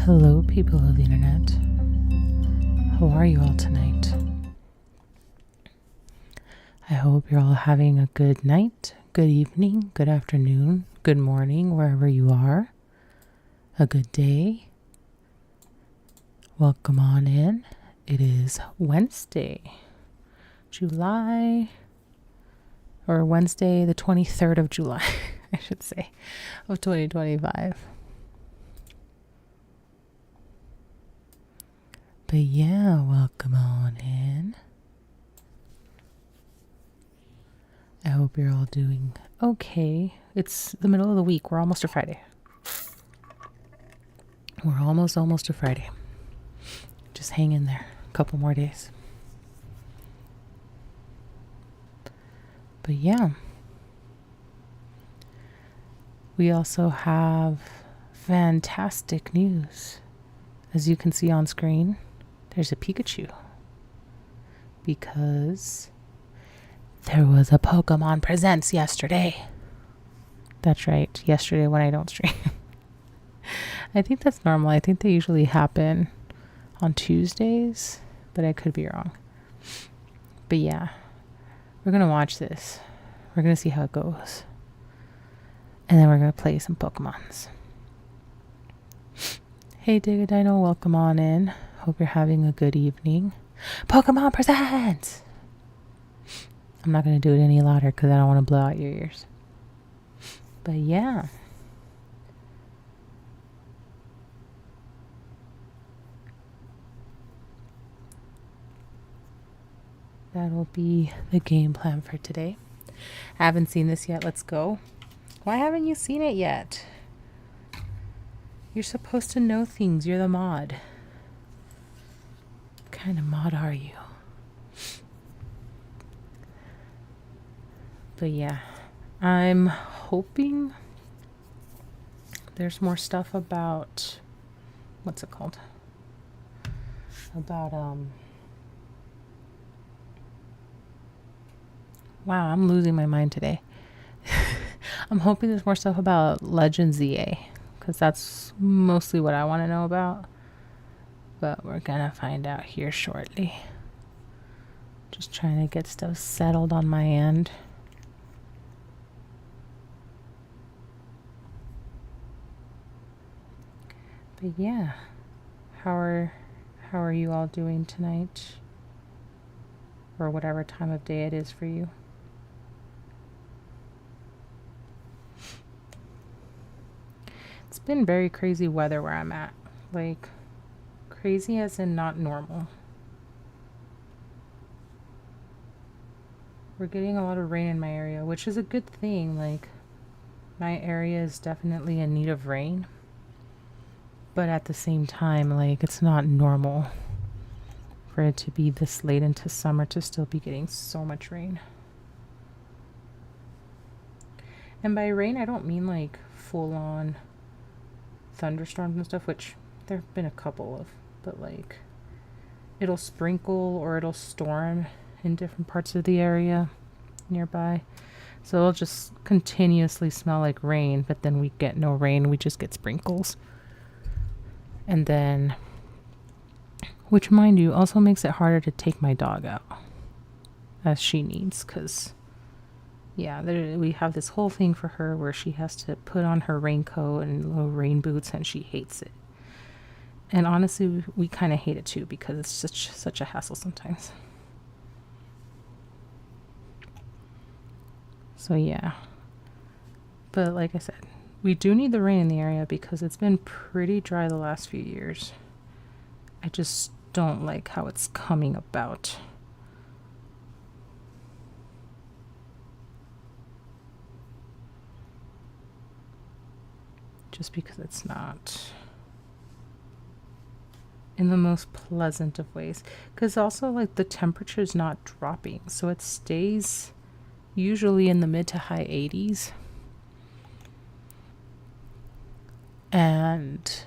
Hello, people of the internet. How are you all tonight? I hope you're all having a good night, good evening, good afternoon, good morning, wherever you are. A good day. Welcome on in. It is Wednesday, Wednesday, the 23rd of July, I should say, of 2025. But yeah, welcome on in. I hope you're all doing okay. It's the middle of the week. We're almost to Friday. We're almost to Friday. Just hang in there. A couple more days. But yeah. We also have fantastic news. As you can see on screen, there's a Pikachu. Because there was a Pokemon Presents yesterday. That's right. Yesterday when I don't stream. I think that's normal. I think they usually happen on Tuesdays, but I could be wrong. But yeah, we're going to watch this. We're going to see how it goes. And then we're going to play some Pokemons. Hey, Digadino, welcome on in. Hope you're having a good evening. Pokemon Presents! I'm not going to do it any louder because I don't want to blow out your ears. But yeah. That'll be the game plan for today. I haven't seen this yet. Let's go. Why haven't you seen it yet? You're supposed to know things. You're the mod. What kind of mod are you? But yeah, I'm hoping there's more stuff about, what's it called? About, wow, I'm losing my mind today. I'm hoping there's more stuff about Legends EA, because that's mostly what I want to know about. But we're gonna find out here shortly. Just trying to get stuff settled on my end. But yeah, how are you all doing tonight? Or whatever time of day it is for you. It's been very crazy weather where I'm at. Like, crazy as in not normal. We're getting a lot of rain in my area, which is a good thing. Like, my area is definitely in need of rain. But at the same time, like, it's not normal for it to be this late into summer to still be getting so much rain. And by rain, I don't mean like full-on thunderstorms and stuff, which there have been a couple of, but like it'll sprinkle or it'll storm in different parts of the area nearby. So it'll just continuously smell like rain, but then we get no rain, we just get sprinkles. And then, which mind you, also makes it harder to take my dog out as she needs, because yeah, we have this whole thing for her where she has to put on her raincoat and little rain boots, and she hates it. And honestly, we kind of hate it too, because it's such a hassle sometimes. So yeah. But like I said, we do need the rain in the area because it's been pretty dry the last few years. I just don't like how it's coming about. Just because it's not in the most pleasant of ways. Because also, like, the temperature is not dropping, so it stays usually in the mid to high 80s. And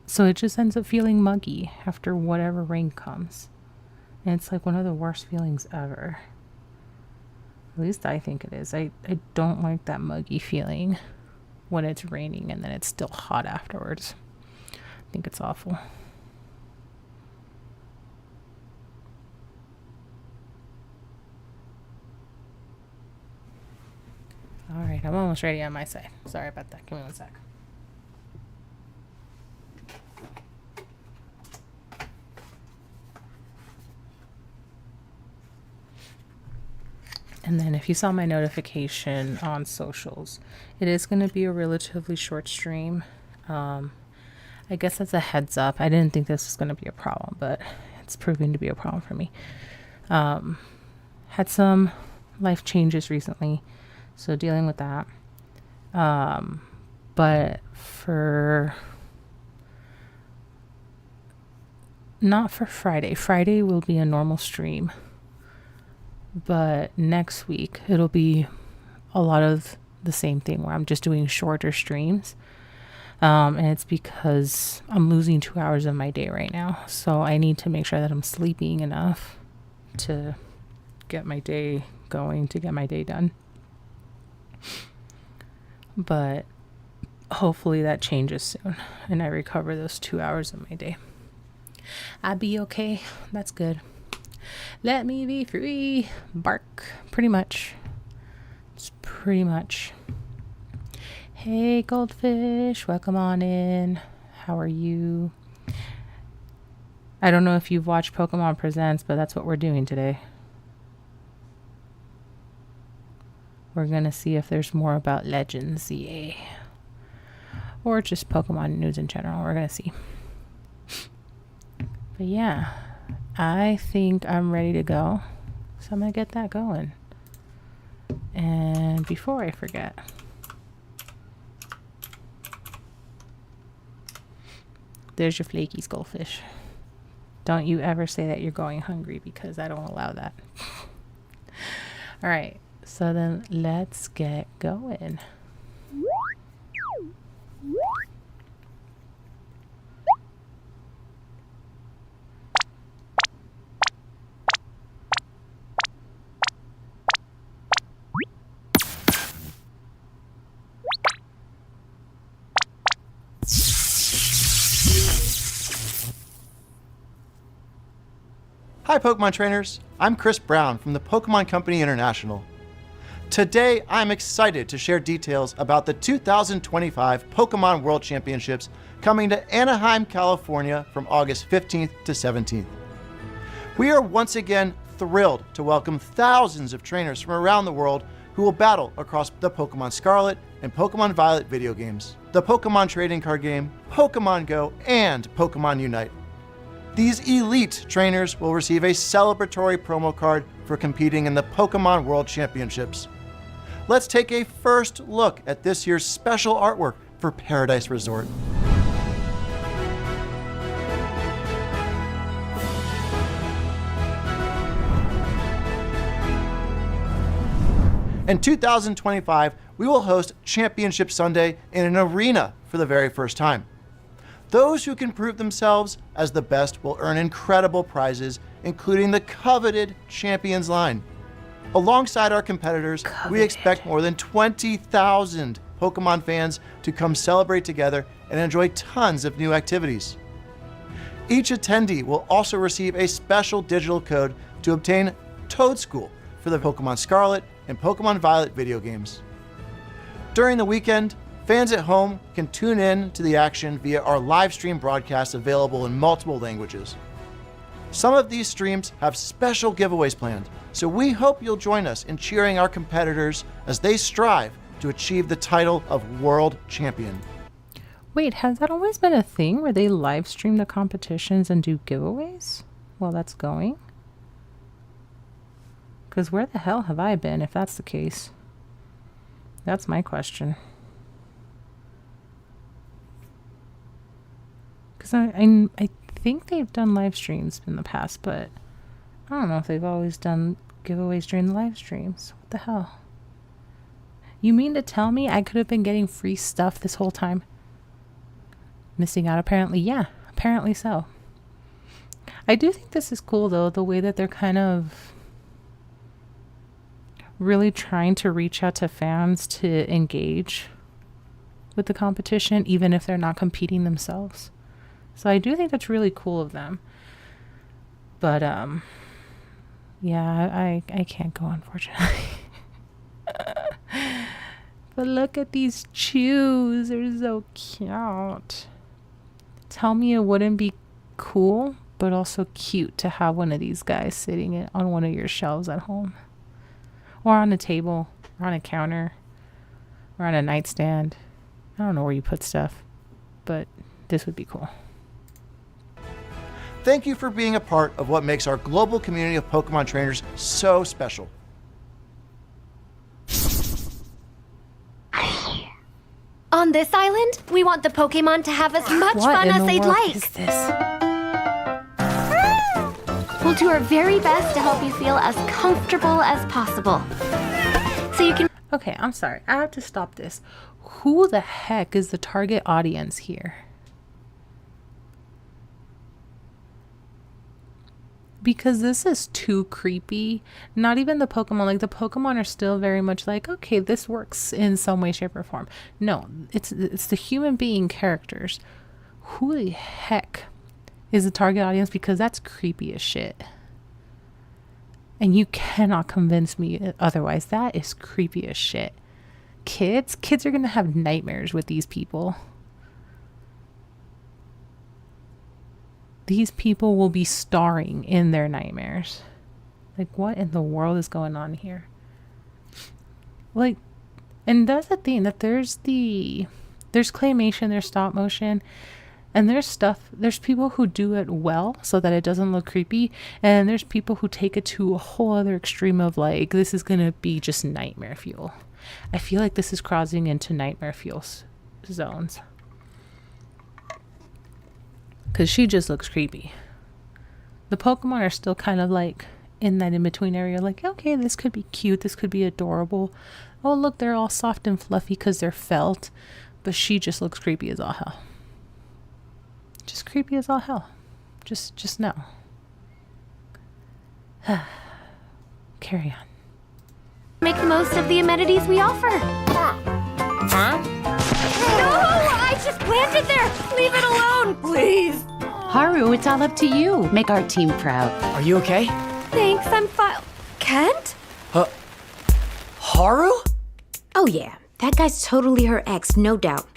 so it just ends up feeling muggy after whatever rain comes. And it's like one of the worst feelings ever. At least I think it is. I don't like that muggy feeling when it's raining and then it's still hot afterwards. I think it's awful. All right, I'm almost ready on my side. Sorry about that. Give me one sec. And then if you saw my notification on socials, it is going to be a relatively short stream. I guess that's a heads up. I didn't think this was going to be a problem, but it's proving to be a problem for me. Had some life changes recently, so dealing with that. But not for Friday. Friday will be a normal stream. But next week, it'll be a lot of the same thing where I'm just doing shorter streams. And it's because I'm losing 2 hours of my day right now. So I need to make sure that I'm sleeping enough to get my day going, to get my day done. But hopefully that changes soon and I recover those 2 hours of my day. I'll be okay. That's good. Let me be free. Bark. Pretty much. It's pretty much. Hey, Goldfish. Welcome on in. How are you? I don't know if you've watched Pokemon Presents, but that's what we're doing today. We're going to see if there's more about Legends, yay. Or just Pokemon news in general. We're going to see. But yeah. I think I'm ready to go, so I'm going to get that going. And before I forget, there's your flaky Goldfish. Don't you ever say that you're going hungry, because I don't allow that. All right, so then let's get going. Hi Pokemon trainers, I'm Chris Brown from the Pokemon Company International. Today I'm excited to share details about the 2025 Pokemon World Championships coming to Anaheim, California from August 15th to 17th. We are once again thrilled to welcome thousands of trainers from around the world who will battle across the Pokemon Scarlet and Pokemon Violet video games, the Pokemon trading card game, Pokemon Go, and Pokemon Unite. These elite trainers will receive a celebratory promo card for competing in the Pokemon World Championships. Let's take a first look at this year's special artwork for Paradise Resort. In 2025, we will host Championship Sunday in an arena for the very first time. Those who can prove themselves as the best will earn incredible prizes, including the coveted Champions line. Alongside our competitors, we expect more than 20,000 Pokemon fans to come celebrate together and enjoy tons of new activities. Each attendee will also receive a special digital code to obtain Toad School for the Pokemon Scarlet and Pokemon Violet video games. During the weekend, fans at home can tune in to the action via our live stream broadcast available in multiple languages. Some of these streams have special giveaways planned, so we hope you'll join us in cheering our competitors as they strive to achieve the title of World Champion. Wait, has that always been a thing where they live stream the competitions and do giveaways while that's going? Because where the hell have I been if that's the case? That's my question. Because I think they've done live streams in the past, but I don't know if they've always done giveaways during the live streams. What the hell? You mean to tell me I could have been getting free stuff this whole time? Missing out apparently? Yeah, apparently so. I do think this is cool though, the way that they're kind of really trying to reach out to fans to engage with the competition, even if they're not competing themselves. So I do think that's really cool of them. But yeah, I can't go, unfortunately. But look at these chews. They're so cute. Tell me it wouldn't be cool, but also cute to have one of these guys sitting on one of your shelves at home. Or on a table, or on a counter, or on a nightstand. I don't know where you put stuff, but this would be cool. Thank you for being a part of what makes our global community of Pokemon trainers so special. On this island, we want the Pokemon to have as much fun as they'd like. What is this? We'll do our very best to help you feel as comfortable as possible. So you can... Okay, I'm sorry. I have to stop this. Who the heck is the target audience here? Because this is too creepy. Not even the Pokemon. Like, the Pokemon are still very much like, okay, this works in some way, shape, or form. No, it's the human being characters. Who the heck is the target audience? Because that's creepy as shit. And you cannot convince me otherwise. That is creepy as shit. Kids are going to have nightmares with these people. These people will be starring in their nightmares. Like, what in the world is going on here? Like, and that's the thing, that there's claymation, there's stop motion, and there's people who do it well so that it doesn't look creepy, and there's people who take it to a whole other extreme of like, this is gonna be just nightmare fuel. I feel like this is crossing into nightmare fuel zones. Because she just looks creepy. The Pokemon are still kind of like in that in-between area. Like, okay, this could be cute. This could be adorable. Oh, look, they're all soft and fluffy because they're felt. But she just looks creepy as all hell. Just creepy as all hell. Just no. Carry on. make the most of the amenities we offer. Huh? No! I just planted there! Leave it alone, please! Haru, it's all up to you. Make our team proud. Are you okay? Thanks, I'm fine. Kent? Haru? Oh yeah, that guy's totally her ex, no doubt.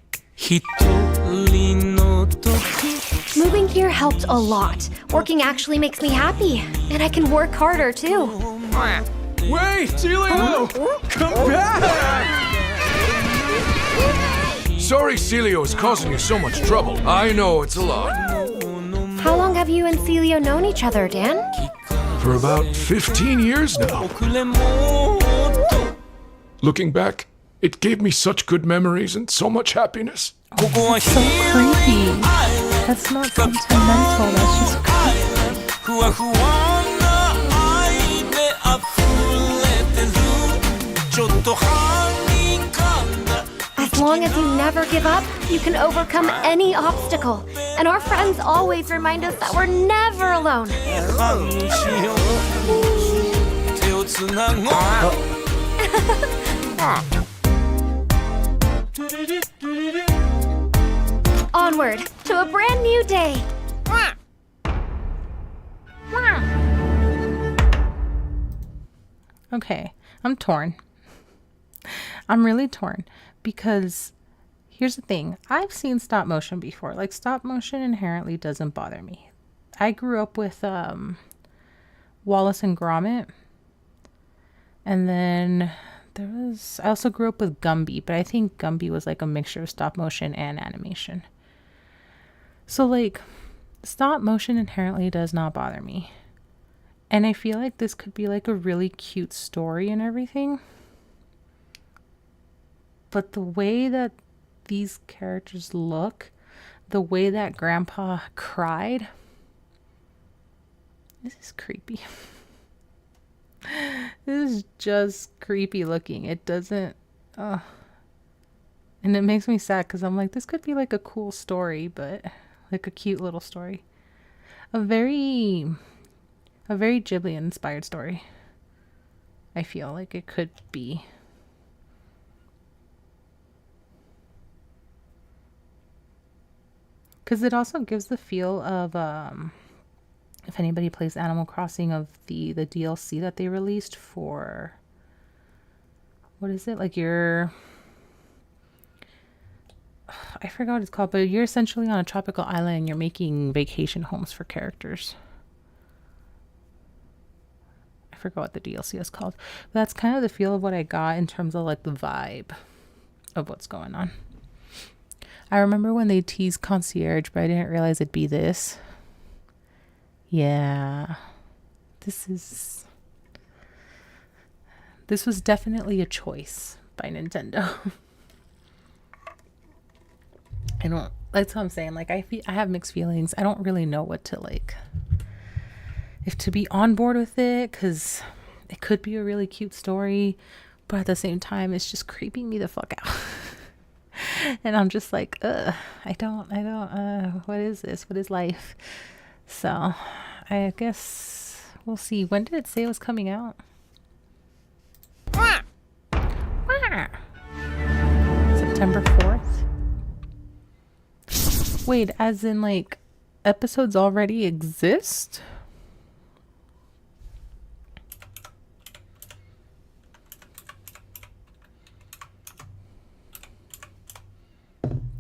Moving here helped a lot. Working actually makes me happy. And I can work harder, too. Wait, Celio! Come back! Sorry Celio is causing you so much trouble. I know it's a lot. How long have you and Celio known each other, Dan? For about 15 years now. Looking back, it gave me such good memories and so much happiness. So creepy. That's not sentimental, that's just creepy. As long as you never give up, you can overcome any obstacle. And our friends always remind us that we're never alone. Onward to a brand new day. Okay, I'm torn. I'm really torn because here's the thing. I've seen stop motion before. Like, stop motion inherently doesn't bother me. I grew up with Wallace and Gromit. And then I also grew up with Gumby, but I think Gumby was like a mixture of stop motion and animation. So like, stop motion inherently does not bother me. And I feel like this could be like a really cute story and everything. But the way that these characters look, the way that Grandpa cried, this is creepy. This is just creepy looking. It doesn't... and it makes me sad because I'm like, this could be like a cool story, but like a cute little story. A very Ghibli inspired story. I feel like it could be. Because it also gives the feel of, if anybody plays Animal Crossing, of the DLC that they released for, what is it? Like I forgot what it's called, but you're essentially on a tropical island and you're making vacation homes for characters. I forgot what the DLC is called. But that's kind of the feel of what I got in terms of like the vibe of what's going on. I remember when they teased Concierge, but I didn't realize it'd be this. Yeah. This was definitely a choice by Nintendo. That's what I'm saying. Like, I have mixed feelings. I don't really know what to like, if to be on board with it, because it could be a really cute story, but at the same time, it's just creeping me the fuck out. And I'm just like, I don't, what is this? What is life? So I guess we'll see. When did it say it was coming out? September 4th? Wait, as in like episodes already exist?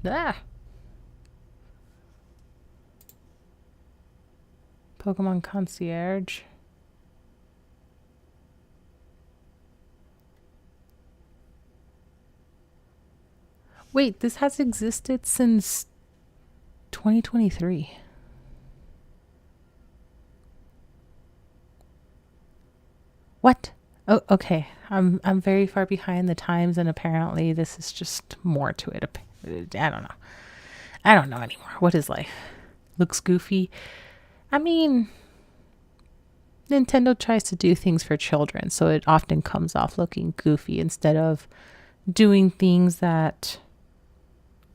Ah. Pokemon Concierge. Wait, this has existed since 2023. What? Oh, okay. I'm very far behind the times, and apparently this is just more to it. I don't know. I don't know anymore. What is life? Looks goofy. I mean, Nintendo tries to do things for children, so it often comes off looking goofy instead of doing things that,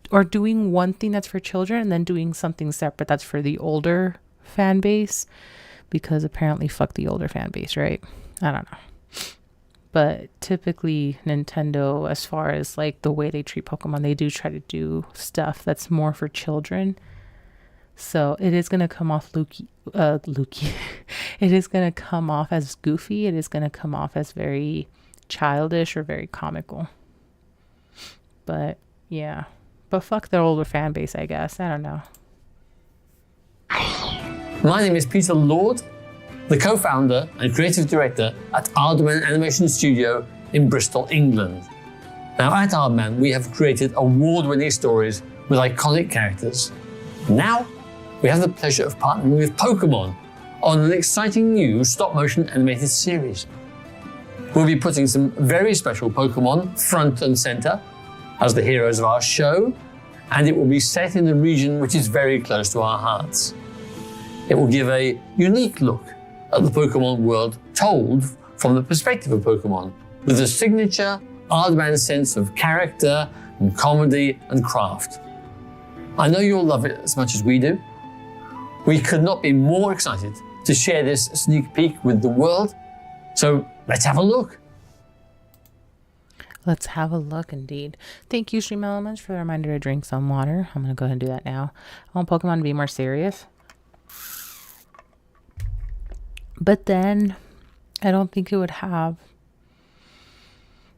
or doing one thing that's for children and then doing something separate that's for the older fan base, because apparently fuck the older fan base, right? I don't know. But typically Nintendo, as far as like the way they treat Pokemon, they do try to do stuff that's more for children. So it is going to come off Lukey. It is going to come off as goofy. It is going to come off as very childish or very comical. But yeah. But fuck their older fan base, I guess. I don't know. My name is Peter Lord, the co-founder and creative director at Aardman Animation Studio in Bristol, England. Now at Aardman, we have created award-winning stories with iconic characters. Now, we have the pleasure of partnering with Pokemon on an exciting new stop-motion animated series. We'll be putting some very special Pokemon front and center as the heroes of our show, and it will be set in a region which is very close to our hearts. It will give a unique look at the Pokemon world told from the perspective of Pokemon, with a signature Aardman sense of character and comedy and craft. I know you'll love it as much as we do. We could not be more excited to share this sneak peek with the world, so let's have a look. Let's have a look, indeed. Thank you, Stream Elements, for the reminder to drink some water. I'm going to go ahead and do that now. I want Pokemon to be more serious. But then, I don't think it would have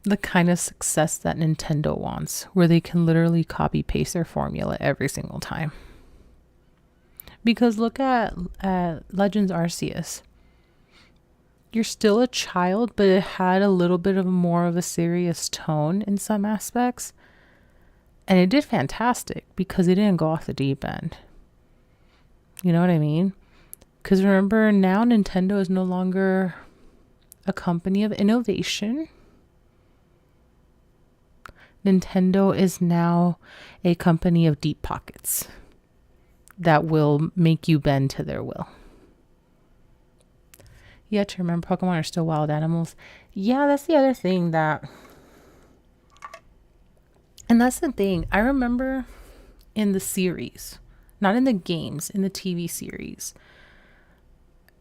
the kind of success that Nintendo wants, where they can literally copy-paste their formula every single time. Because look at Legends Arceus. You're still a child, but it had a little bit of more of a serious tone in some aspects. And it did fantastic because it didn't go off the deep end. You know what I mean? Because remember, now Nintendo is no longer a company of innovation. Nintendo is now a company of deep pockets that will make you bend to their will. You have to remember, Pokemon are still wild animals. Yeah, that's the other thing that... And that's the thing. I remember in the series, not in the games, in the TV series,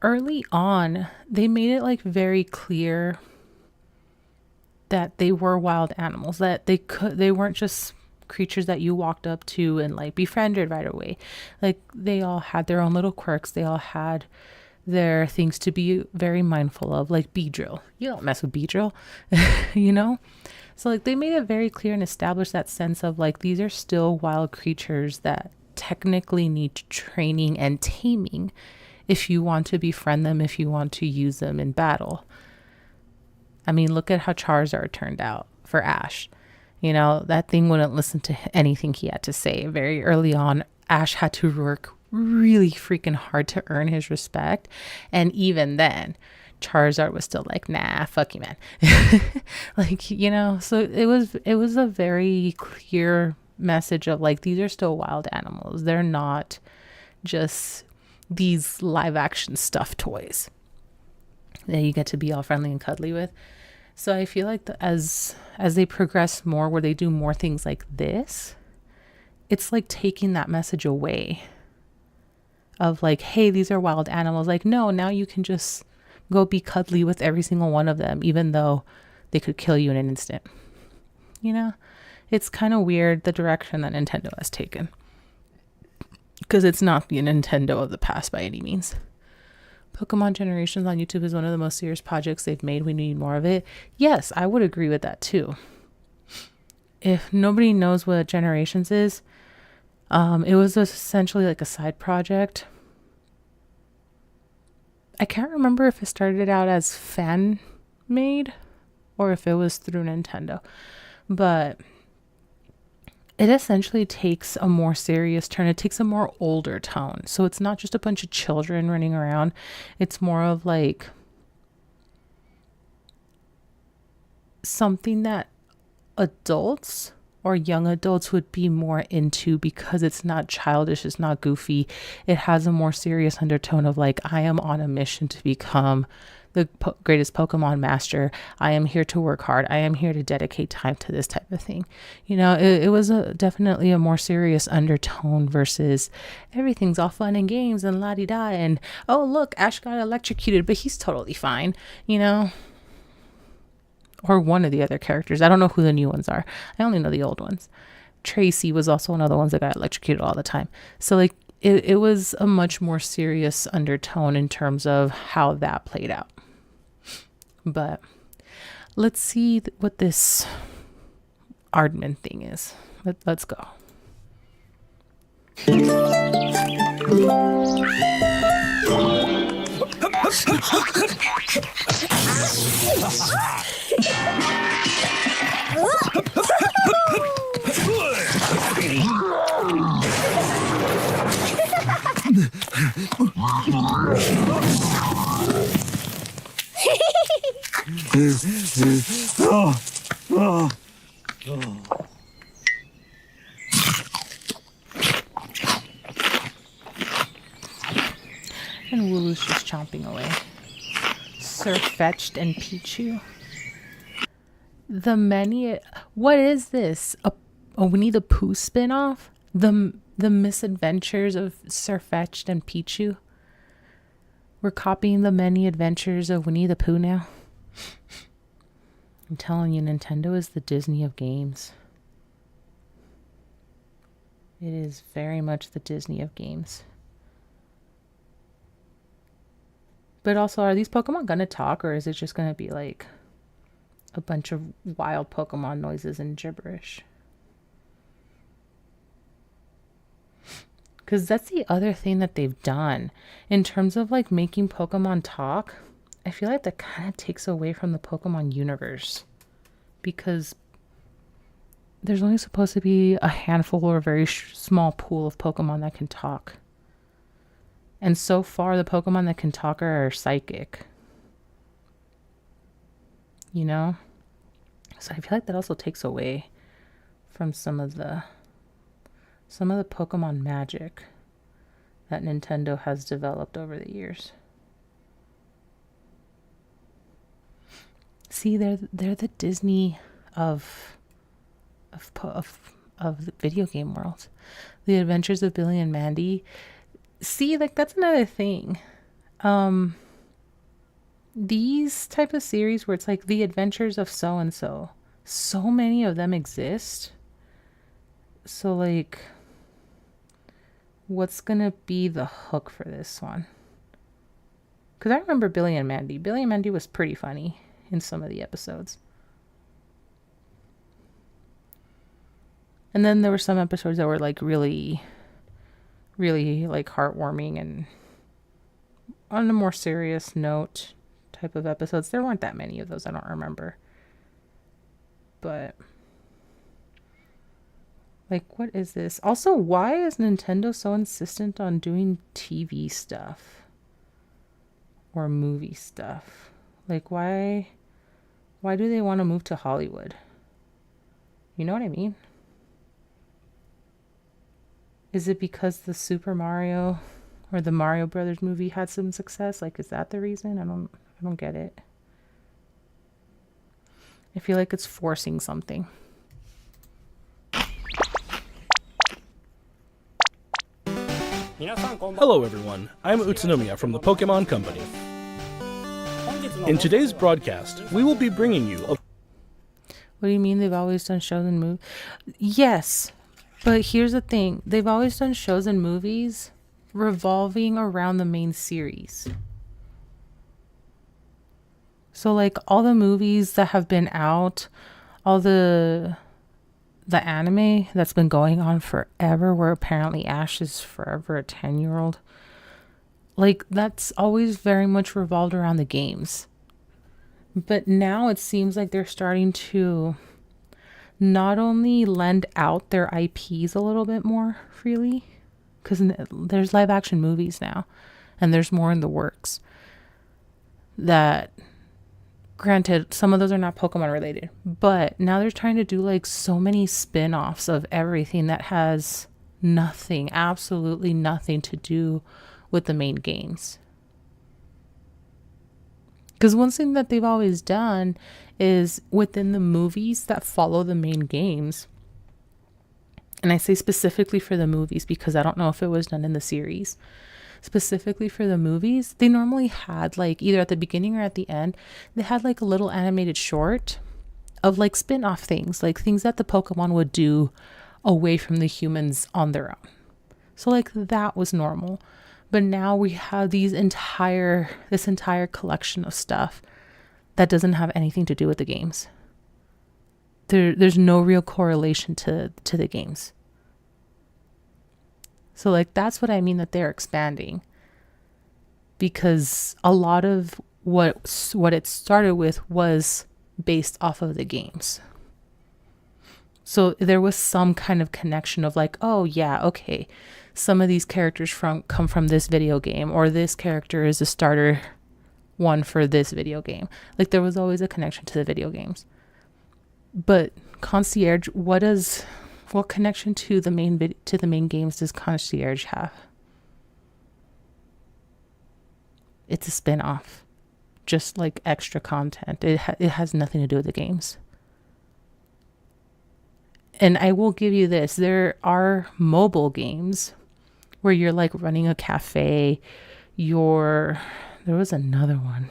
early on, they made it like very clear that they were wild animals, that they weren't just creatures that you walked up to and like befriended right away. Like they all had their own little quirks. They all had their things to be very mindful of, like Beedrill. You don't mess with Beedrill, you know? So like they made it very clear and established that sense of like these are still wild creatures that technically need training and taming if you want to befriend them, if you want to use them in battle. I mean, look at how Charizard turned out for Ash. You know, that thing wouldn't listen to anything he had to say. Very early on, Ash had to work really freaking hard to earn his respect. And even then, Charizard was still like, nah, fuck you, man. Like, you know, so it was a very clear message of like, these are still wild animals. They're not just these live action stuffed toys that you get to be all friendly and cuddly with. So I feel like as they progress more, where they do more things like this, it's like taking that message away of like, hey, these are wild animals. Like, no, now you can just go be cuddly with every single one of them, even though they could kill you in an instant. You know, it's kind of weird the direction that Nintendo has taken, because it's not the Nintendo of the past by any means. Pokemon Generations on YouTube is one of the most serious projects they've made. We need more of it. Yes, I would agree with that too. If nobody knows what Generations is, it was essentially like a side project. I can't remember if it started out as fan made or if it was through Nintendo, but it essentially takes a more serious turn. It takes a more older tone. So it's not just a bunch of children running around. It's more of like something that adults or young adults would be more into, because it's not childish, it's not goofy. It has a more serious undertone of like, I am on a mission to become the greatest Pokemon master. I am here to work hard. I am here to dedicate time to this type of thing. You know, it was definitely a more serious undertone versus everything's all fun and games and la-di-da and, oh, look, Ash got electrocuted, but he's totally fine, you know? Or one of the other characters. I don't know who the new ones are. I only know the old ones. Tracy was also one of the ones that got electrocuted all the time. So like it was a much more serious undertone in terms of how that played out. But let's see what this Aardman thing is. Let's go. And Wooloo's just chomping away. Surfetched and Pichu. What is this? A Winnie the Pooh spinoff? The misadventures of Surfetched and Pichu? We're copying the many adventures of Winnie the Pooh now. I'm telling you, Nintendo is the Disney of games. It is very much the Disney of games. But also, are these Pokemon gonna talk, or is it just gonna be like a bunch of wild Pokemon noises and gibberish? Because that's the other thing that they've done in terms of like making Pokemon talk. I feel like that kind of takes away from the Pokemon universe, because there's only supposed to be a handful or a very small pool of Pokemon that can talk. And so far, the Pokemon that can talk are psychic. You know? So I feel like that also takes away from some of the Pokemon magic that Nintendo has developed over the years. See, they're the Disney of the video game world. The Adventures of Billy and Mandy. See, like that's another thing. These type of series where it's like the adventures of so and so. So many of them exist. So, like, what's gonna be the hook for this one? Because I remember Billy and Mandy. Billy and Mandy was pretty funny in some of the episodes. And then there were some episodes that were, like, really, really, like, heartwarming and on a more serious note type of episodes. There weren't that many of those. I don't remember. But, like, what is this? Also, why is Nintendo so insistent on doing TV stuff or movie stuff? Like, why do they want to move to Hollywood? You know what I mean? Is it because the Super Mario or the Mario Brothers movie had some success? Like, is that the reason? I don't get it. I feel like it's forcing something. Hello everyone, I'm Utsunomiya from the Pokemon Company. In today's broadcast, we will be bringing you a... What do you mean they've always done shows and movies? Yes, but here's the thing. They've always done shows and movies revolving around the main series. So, like, all the movies that have been out, all the anime that's been going on forever, where apparently Ash is forever a 10-year-old, like, that's always very much revolved around the games. But now it seems like they're starting to not only lend out their IPs a little bit more freely, because there's live action movies now, and there's more in the works. That, granted, some of those are not Pokemon related, but now they're trying to do like so many spin-offs of everything that has nothing, absolutely nothing to do with the main games. Because one thing that they've always done is within the movies that follow the main games, and I say specifically for the movies because I don't know if it was done in the series, specifically for the movies, they normally had, like, either at the beginning or at the end, they had like a little animated short of like spin-off things, like things that the Pokemon would do away from the humans on their own. So like that was normal. But now we have this entire collection of stuff that doesn't have anything to do with the games. There's no real correlation to the games. So, like, that's what I mean that they're expanding. Because a lot of what it started with was based off of the games. So there was some kind of connection of like, oh yeah, okay, some of these characters come from this video game, or this character is a starter one for this video game. Like, there was always a connection to the video games. But Concierge, what connection to the main games does Concierge have? It's a spin-off, just like extra content. It has nothing to do with the games. And I will give you this: there are mobile games where you're like running a cafe. There was another one.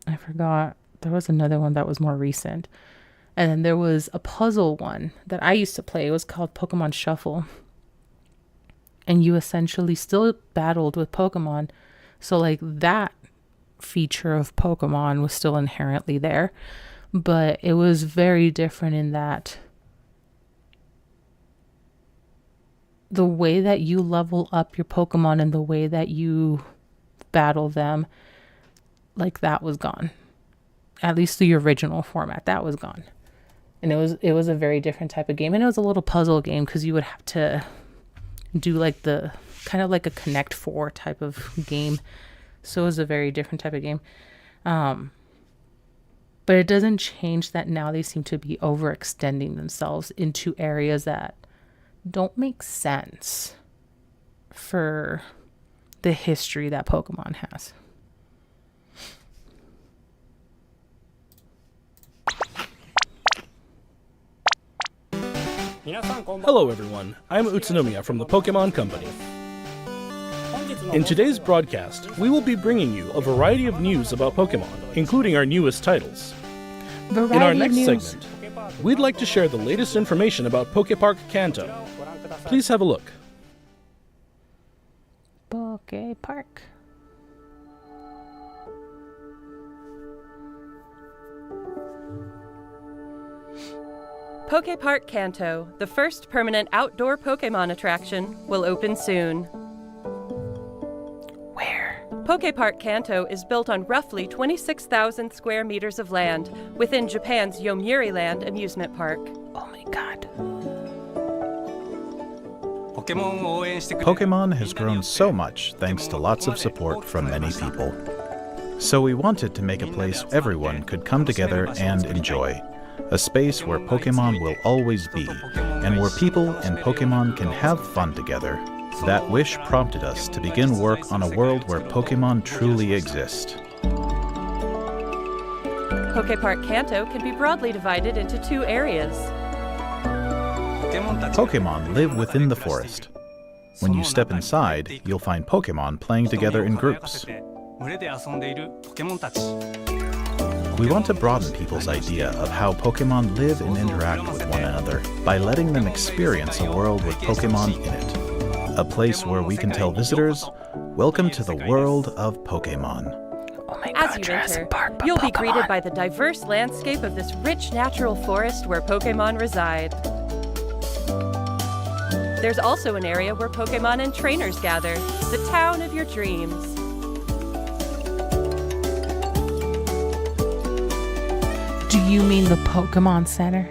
I forgot. There was another one that was more recent. And then there was a puzzle one that I used to play. It was called Pokemon Shuffle. And you essentially still battled with Pokemon. So like that feature of Pokemon was still inherently there. But it was very different in that the way that you level up your Pokemon and the way that you battle them, like, that was gone. At least the original format, that was gone. And it was a very different type of game. And it was a little puzzle game because you would have to do like the kind of like a Connect 4 type of game. So it was a very different type of game. But it doesn't change that now they seem to be overextending themselves into areas that don't make sense for the history that Pokemon has. Hello everyone, I'm Utsunomiya from the Pokemon Company. In today's broadcast, we will be bringing you a variety of news about Pokemon, including our newest titles. In our next segment, we'd like to share the latest information about Pokepark Kanto. Please have a look. Pokepark. Pokepark Kanto, the first permanent outdoor Pokemon attraction, will open soon. Where? Pokepark Kanto is built on roughly 26,000 square meters of land within Japan's Yomiuri Land amusement park. Oh my god. Pokemon has grown so much thanks to lots of support from many people. So we wanted to make a place everyone could come together and enjoy. A space where Pokemon will always be, and where people and Pokemon can have fun together. That wish prompted us to begin work on a world where Pokemon truly exist. Pokepark Kanto can be broadly divided into two areas. Pokemon live within the forest. When you step inside, you'll find Pokemon playing together in groups. We want to broaden people's idea of how Pokemon live and interact with one another by letting them experience a world with Pokemon in it. A place where we can tell visitors, welcome to the world of Pokemon. Oh my god, As you Jurassic enter, Park, but you'll be Pokemon. greeted by the diverse landscape of this rich natural forest where Pokemon reside. There's also an area where Pokemon and trainers gather, the town of your dreams. Do you mean the Pokemon Center?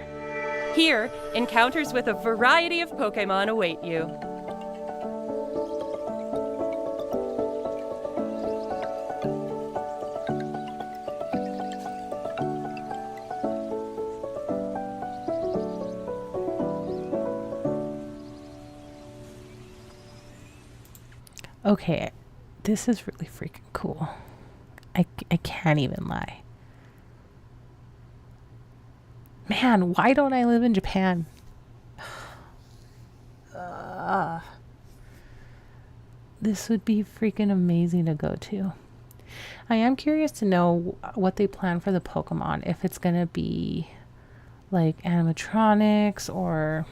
Here, encounters with a variety of Pokemon await you. Okay, this is really freaking cool. I can't even lie. Man, why don't I live in Japan? This would be freaking amazing to go to. I am curious to know what they plan for the Pokemon. If it's going to be like animatronics or...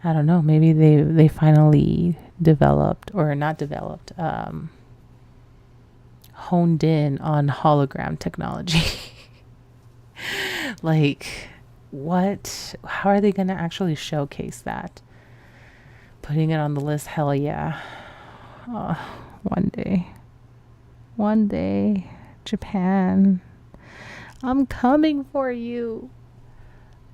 I don't know, maybe they finally developed, or not developed, honed in on hologram technology. Like, what? How are they going to actually showcase that? Putting it on the list, hell yeah. One day, Japan, I'm coming for you.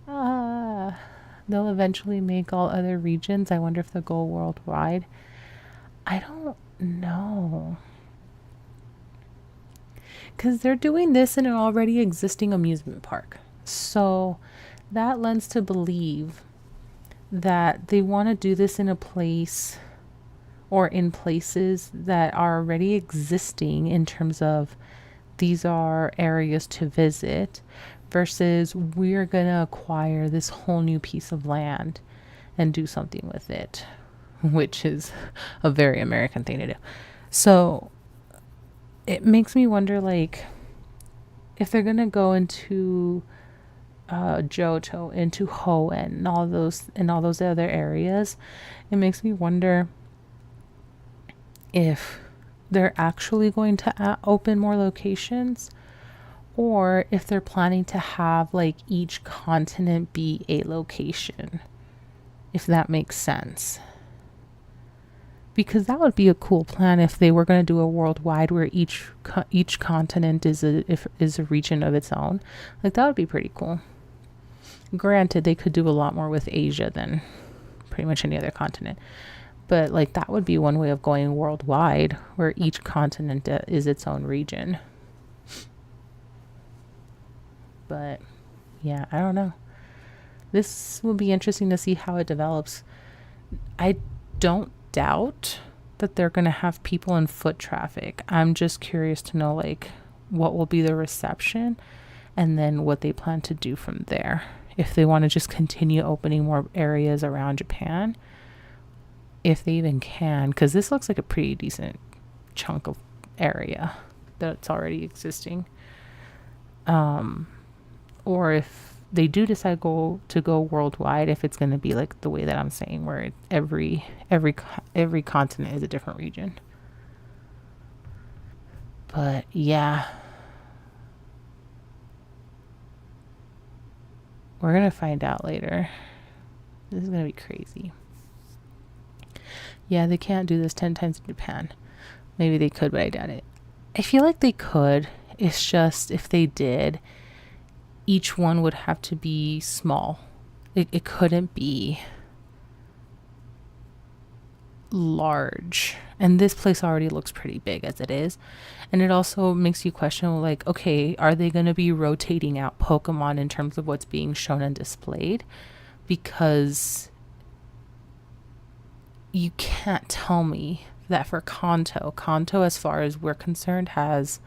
They'll eventually make all other regions. I wonder if they'll go worldwide. I don't know. Because they're doing this in an already existing amusement park. So that lends to believe that they want to do this in a place or in places that are already existing in terms of these are areas to visit, versus we're going to acquire this whole new piece of land and do something with it, which is a very American thing to do. So it makes me wonder, like, if they're going to go into Johto, into Hoenn, and all those other areas, it makes me wonder if they're actually going to open more locations, or if they're planning to have like each continent be a location, if that makes sense. Because that would be a cool plan if they were going to do a worldwide where each continent is a region of its own. Like, that would be pretty cool. Granted, they could do a lot more with Asia than pretty much any other continent. But like, that would be one way of going worldwide, where each continent is its own region. But yeah, I don't know. This will be interesting to see how it develops. I don't doubt that they're going to have people in foot traffic. I'm just curious to know, like, what will be the reception, and then what they plan to do from there. If they want to just continue opening more areas around Japan, if they even can, because this looks like a pretty decent chunk of area that's already existing. Or if they do decide to go worldwide, if it's going to be like the way that I'm saying, where every continent is a different region. But yeah, we're going to find out later. This is going to be crazy. Yeah, they can't do this 10 times in Japan. Maybe they could, but I doubt it. I feel like they could. It's just if they did, each one would have to be small. It couldn't be large. And this place already looks pretty big as it is. And it also makes you question, like, okay, are they going to be rotating out Pokemon in terms of what's being shown and displayed? Because you can't tell me that for Kanto, as far as we're concerned, has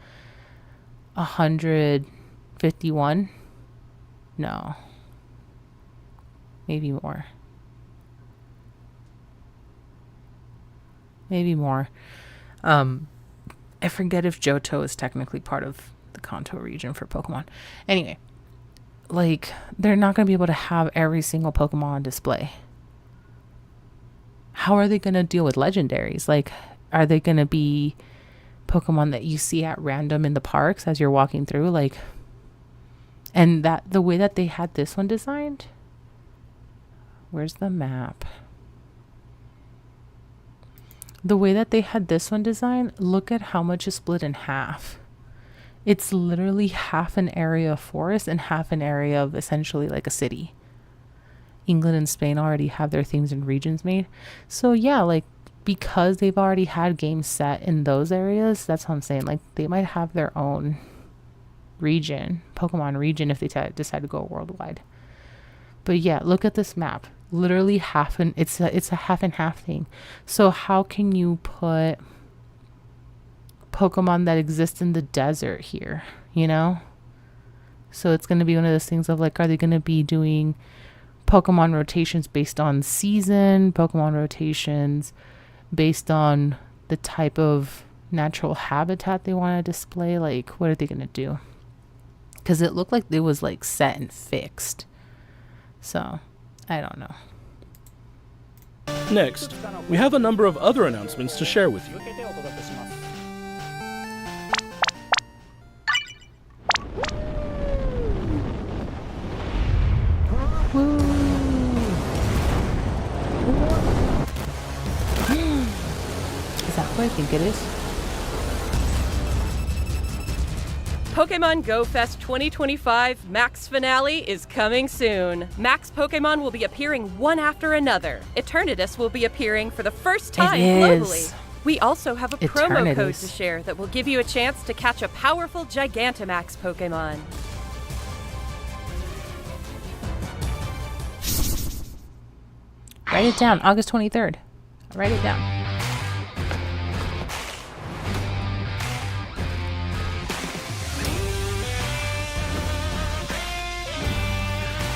151. No. Maybe more. I forget if Johto is technically part of the Kanto region for Pokemon. Anyway, like, they're not going to be able to have every single Pokemon on display. How are they going to deal with legendaries? Like, are they going to be Pokemon that you see at random in the parks as you're walking through? Like, and that the way that they had this one designed, where's the map? The way that they had this one designed, look at how much is split in half. It's literally half an area of forest and half an area of essentially like a city. England and Spain already have their themes and regions made. So yeah, like, because they've already had games set in those areas, that's what I'm saying. Like, they might have their own region, Pokemon region, if they decide to go worldwide. But yeah, look at this map. Literally it's a half and half thing. So how can you put Pokemon that exist in the desert here, you know? So it's going to be one of those things of like, are they going to be doing Pokemon rotations based on season, Pokemon rotations based on the type of natural habitat they want to display? Like, what are they going to do? Because it looked like it was like set and fixed. So, I don't know. Next, we have a number of other announcements to share with you. Is that what I think it is? Pokemon Go Fest 2025 Max Finale is coming soon. Max Pokemon will be appearing one after another. Eternatus will be appearing for the first time globally. We also have a promo code to share that will give you a chance to catch a powerful Gigantamax Pokemon. Write it down, August 23rd. Write it down.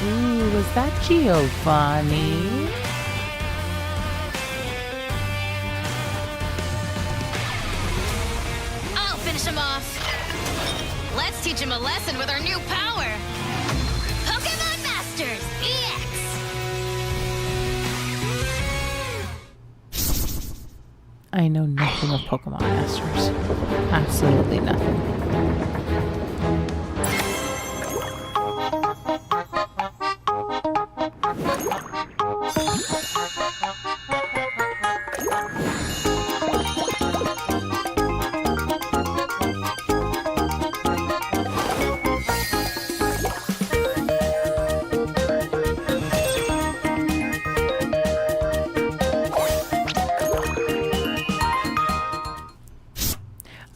Ooh, was that Giovanni? I'll finish him off. Let's teach him a lesson with our new power. Pokemon Masters EX! I know nothing of Pokemon Masters. Absolutely nothing.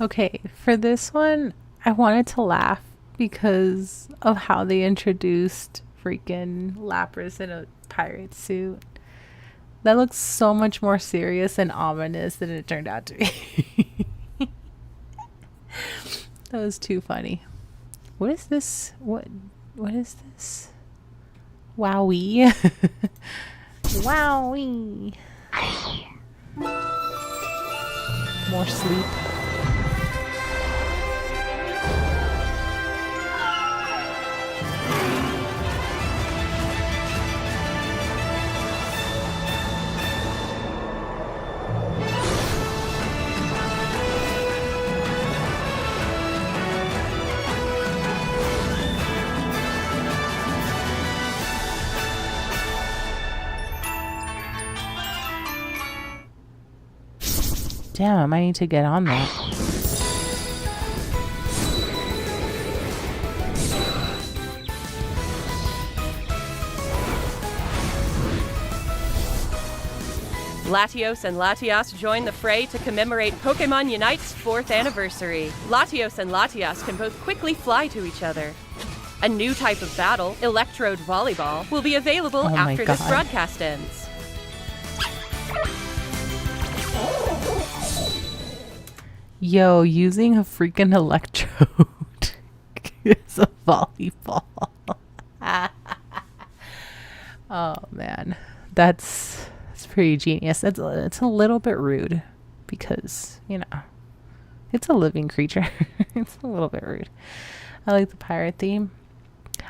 Okay, for this one, I wanted to laugh because of how they introduced freaking Lapras in a pirate suit. That looks so much more serious and ominous than it turned out to be. That was too funny. What is this? What is this? Wowie. Wowie. More sleep. Damn, I might need to get on that. Latios and Latias join the fray to commemorate Pokemon Unite's 4th anniversary. Latios and Latias can both quickly fly to each other. A new type of battle, Electrode Volleyball, will be available after this broadcast ends. Yo, using a freaking electrode is a volleyball. Oh man, that's pretty genius. It's a little bit rude because, you know, it's a living creature. It's a little bit rude. I like the pirate theme.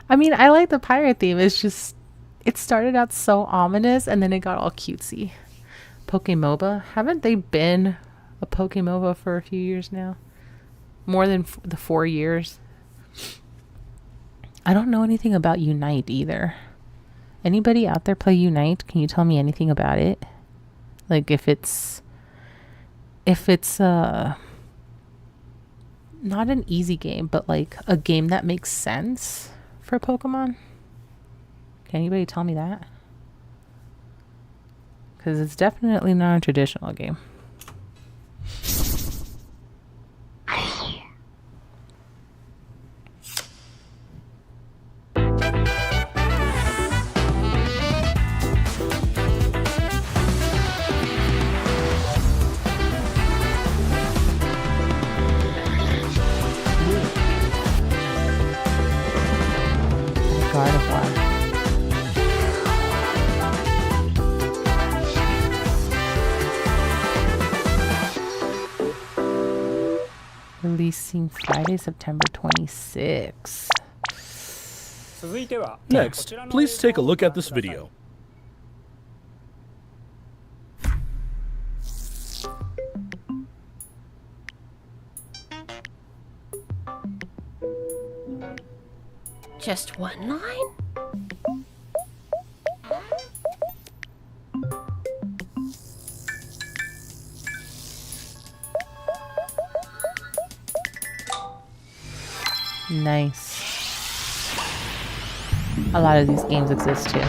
I mean, I like the pirate theme. It's just, it started out so ominous and then it got all cutesy. Pokemoba, haven't they been a Pokemoba for a few years now? More than the 4 years. I don't know anything about Unite either. Anybody out there play Unite? Can you tell me anything about it? Like if it's not an easy game, but like a game that makes sense for Pokemon? Can anybody tell me that? Because it's definitely not a traditional game. Releasing Friday, September 26th. Next, please take a look at this video. Just one line? Nice. A lot of these games exist too.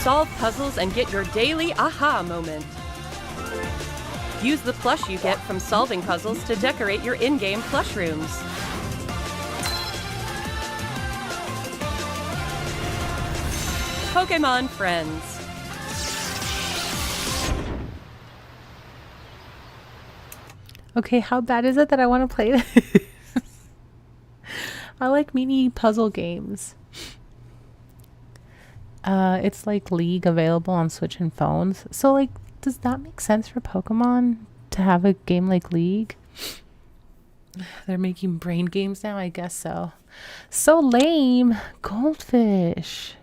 Solve puzzles and get your daily aha moment. Use the plush you get from solving puzzles to decorate your in-game plush rooms. Pokemon Friends. Okay, how bad is it that I want to play this? I like mini puzzle games. It's like League available on Switch and phones. So like, does that make sense for Pokemon to have a game like League? They're making brain games now, I guess so. So lame. Goldfish.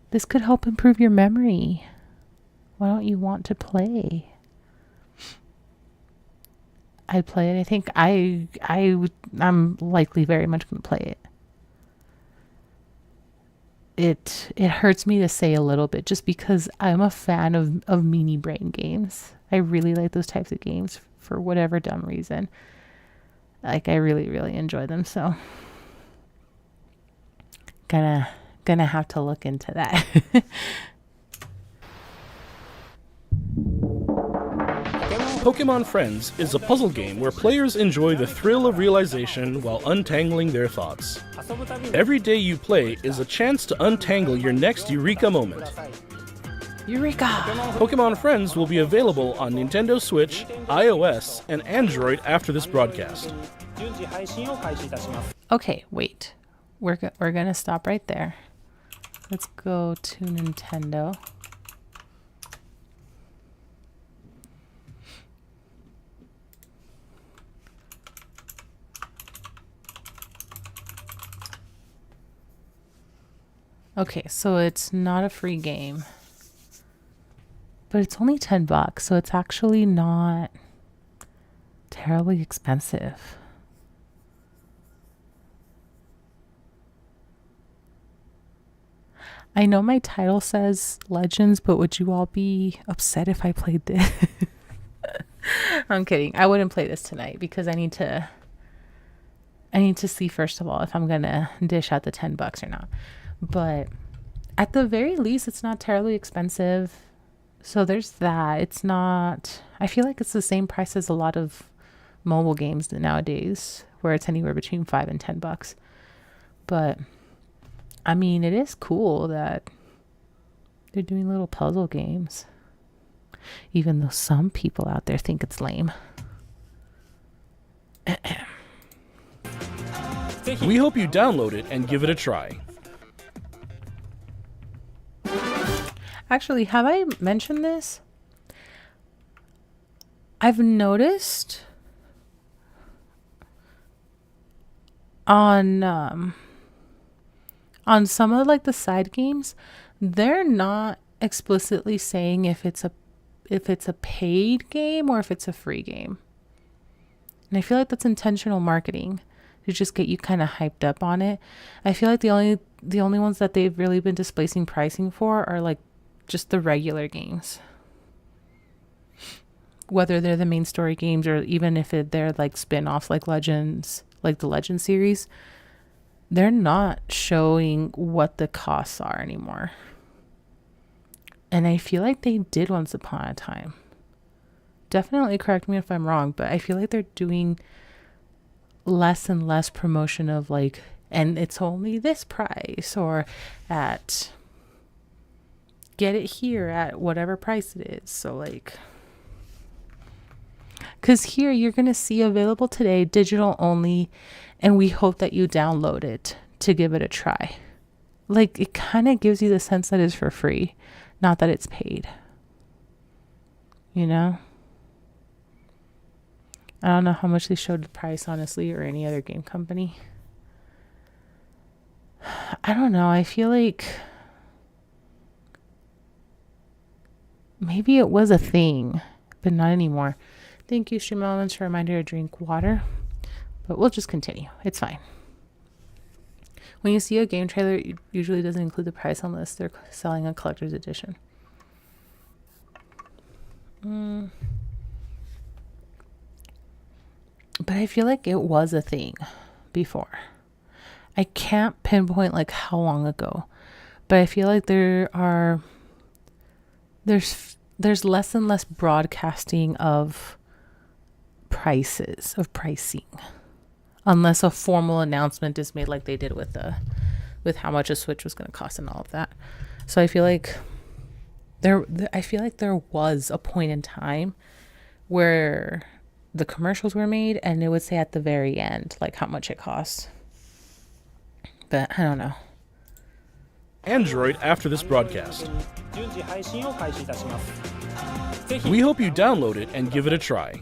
This could help improve your memory. Why don't you want to play? I'd play it. I think I'm likely very much going to play it. It hurts me to say a little bit just because I'm a fan of mini brain games. I really like those types of games for whatever dumb reason. Like I really, really enjoy them. So gonna have to look into that. Pokemon Friends is a puzzle game where players enjoy the thrill of realization while untangling their thoughts. Every day you play is a chance to untangle your next eureka moment. Eureka! Pokemon Friends will be available on Nintendo Switch, iOS, and Android after this broadcast. Okay, wait. We're gonna stop right there. Let's go to Nintendo. Okay, so it's not a free game. But it's only $10, so it's actually not terribly expensive. I know my title says Legends, but would you all be upset if I played this? I'm kidding. I wouldn't play this tonight because I need to see first of all if I'm gonna dish out the $10 or not. But at the very least, it's not terribly expensive. So there's that. It's not, I feel like it's the same price as a lot of mobile games nowadays, where it's anywhere between $5 and $10. But I mean, it is cool that they're doing little puzzle games, even though some people out there think it's lame. We hope you download it and give it a try. Actually, have I mentioned this? I've noticed on some of like the side games, they're not explicitly saying if it's a paid game or if it's a free game. And I feel like that's intentional marketing to just get you kind of hyped up on it. I feel like the only ones that they've really been displacing pricing for are like just the regular games, whether they're the main story games or even if they're like spin-offs like Legends, like the Legend series. They're not showing what the costs are anymore, and I feel like they did once upon a time. Definitely correct me if I'm wrong, but I feel like they're doing less and less promotion of like, and it's only this price, or at get it here at whatever price it is. So like, because here you're going to see available today, digital only, and we hope that you download it to give it a try. Like, it kind of gives you the sense that it's for free, not that it's paid. You know? I don't know how much they showed the price, honestly, or any other game company. I don't know. I feel like maybe it was a thing, but not anymore. Thank you, Stream Elements, for a reminder to drink water. But we'll just continue. It's fine. When you see a game trailer, it usually doesn't include the price unless they're selling a collector's edition. But I feel like it was a thing before. I can't pinpoint like how long ago, but I feel like there's less and less broadcasting of prices, of pricing, unless a formal announcement is made like they did with how much a Switch was going to cost and all of that. So I feel like there was a point in time where the commercials were made and it would say at the very end like how much it costs. But I don't know. Android after this broadcast. We hope you download it and give it a try.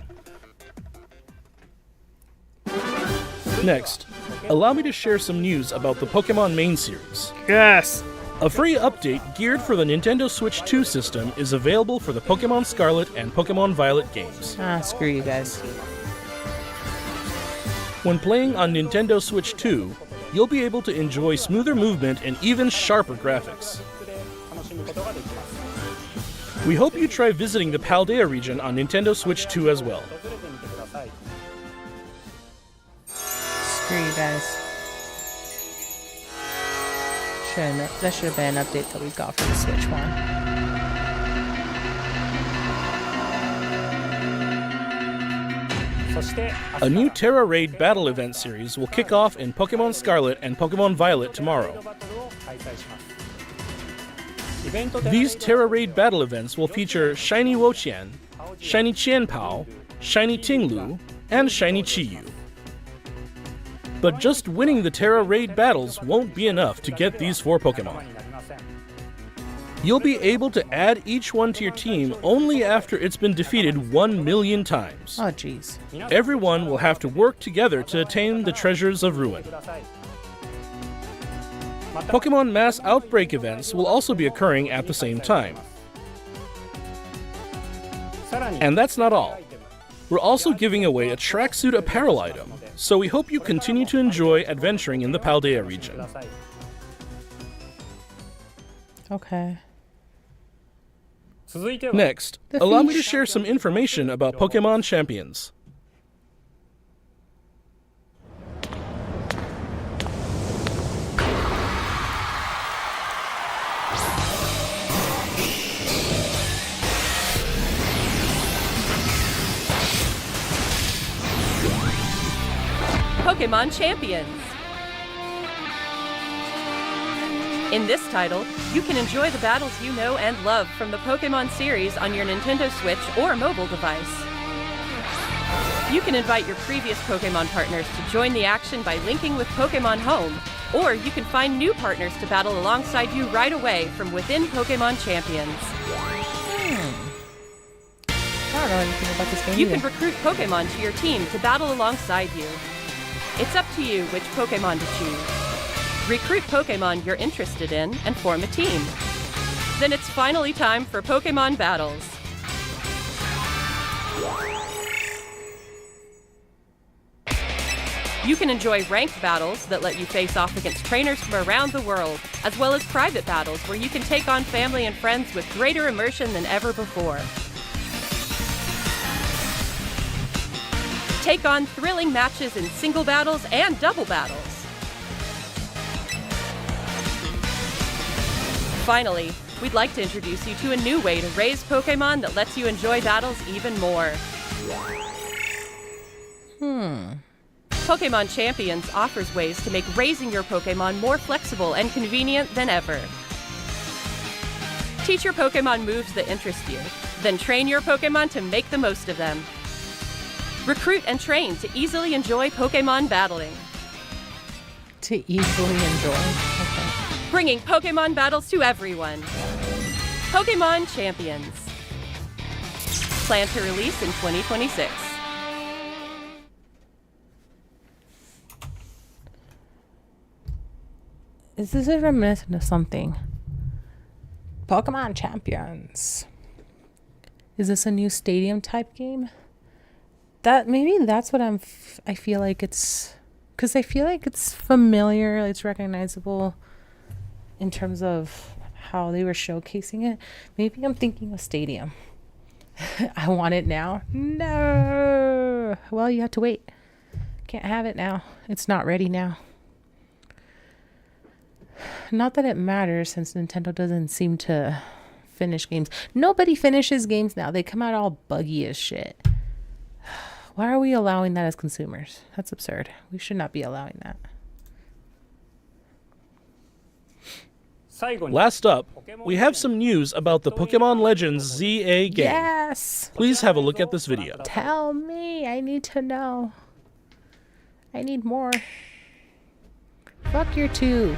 Next, allow me to share some news about the Pokemon main series. Yes! A free update geared for the Nintendo Switch 2 system is available for the Pokemon Scarlet and Pokemon Violet games. Screw you guys. When playing on Nintendo Switch 2, you'll be able to enjoy smoother movement and even sharper graphics. We hope you try visiting the Paldea region on Nintendo Switch 2 as well. Screw you guys. That should have been an update that we got for the Switch one. A new Terra Raid battle event series will kick off in Pokemon Scarlet and Pokemon Violet tomorrow. These Terra Raid battle events will feature Shiny Woqian, Shiny Qianpao, Shiny Tinglu, and Shiny Chiyu. But just winning the Terra Raid battles won't be enough to get these 4 Pokemon. You'll be able to add each one to your team only after it's been defeated 1 million times. Oh, jeez. Everyone will have to work together to attain the treasures of Ruin. Pokemon Mass Outbreak events will also be occurring at the same time. And that's not all. We're also giving away a tracksuit apparel item, so we hope you continue to enjoy adventuring in the Paldea region. Okay. Next, allow me to share some information about Pokemon Champions. Pokemon Champions. In this title, you can enjoy the battles you know and love from the Pokemon series on your Nintendo Switch or mobile device. You can invite your previous Pokemon partners to join the action by linking with Pokemon Home, or you can find new partners to battle alongside you right away from within Pokemon Champions. I don't know anything about this game You either. can recruit Pokemon to your team to battle alongside you. It's up to you which Pokemon to choose. Recruit Pokemon you're interested in and form a team. Then it's finally time for Pokemon battles. You can enjoy ranked battles that let you face off against trainers from around the world, as well as private battles where you can take on family and friends with greater immersion than ever before. Take on thrilling matches in single battles and double battles. Finally, we'd like to introduce you to a new way to raise Pokemon that lets you enjoy battles even more. Pokemon Champions offers ways to make raising your Pokemon more flexible and convenient than ever. Teach your Pokemon moves that interest you, then train your Pokemon to make the most of them. Recruit and train to easily enjoy Pokemon battling. To easily enjoy. Okay. Bringing Pokemon battles to everyone. Pokemon Champions. Planned to release in 2026. Is this a reminiscent of something? Pokemon Champions. Is this a new stadium type game? Maybe that's what I feel like it's, because I feel like it's familiar, it's recognizable in terms of how they were showcasing it. Maybe I'm thinking of stadium. I want it now. No. Well, you have to wait. Can't have it now. It's not ready now. Not that it matters, since Nintendo doesn't seem to finish games. Nobody finishes games now. They come out all buggy as shit. Why are we allowing that as consumers? That's absurd. We should not be allowing that. Last up, we have some news about the Pokemon Legends ZA game. Yes! Please have a look at this video. Tell me. I need to know. I need more. Fuck your 2.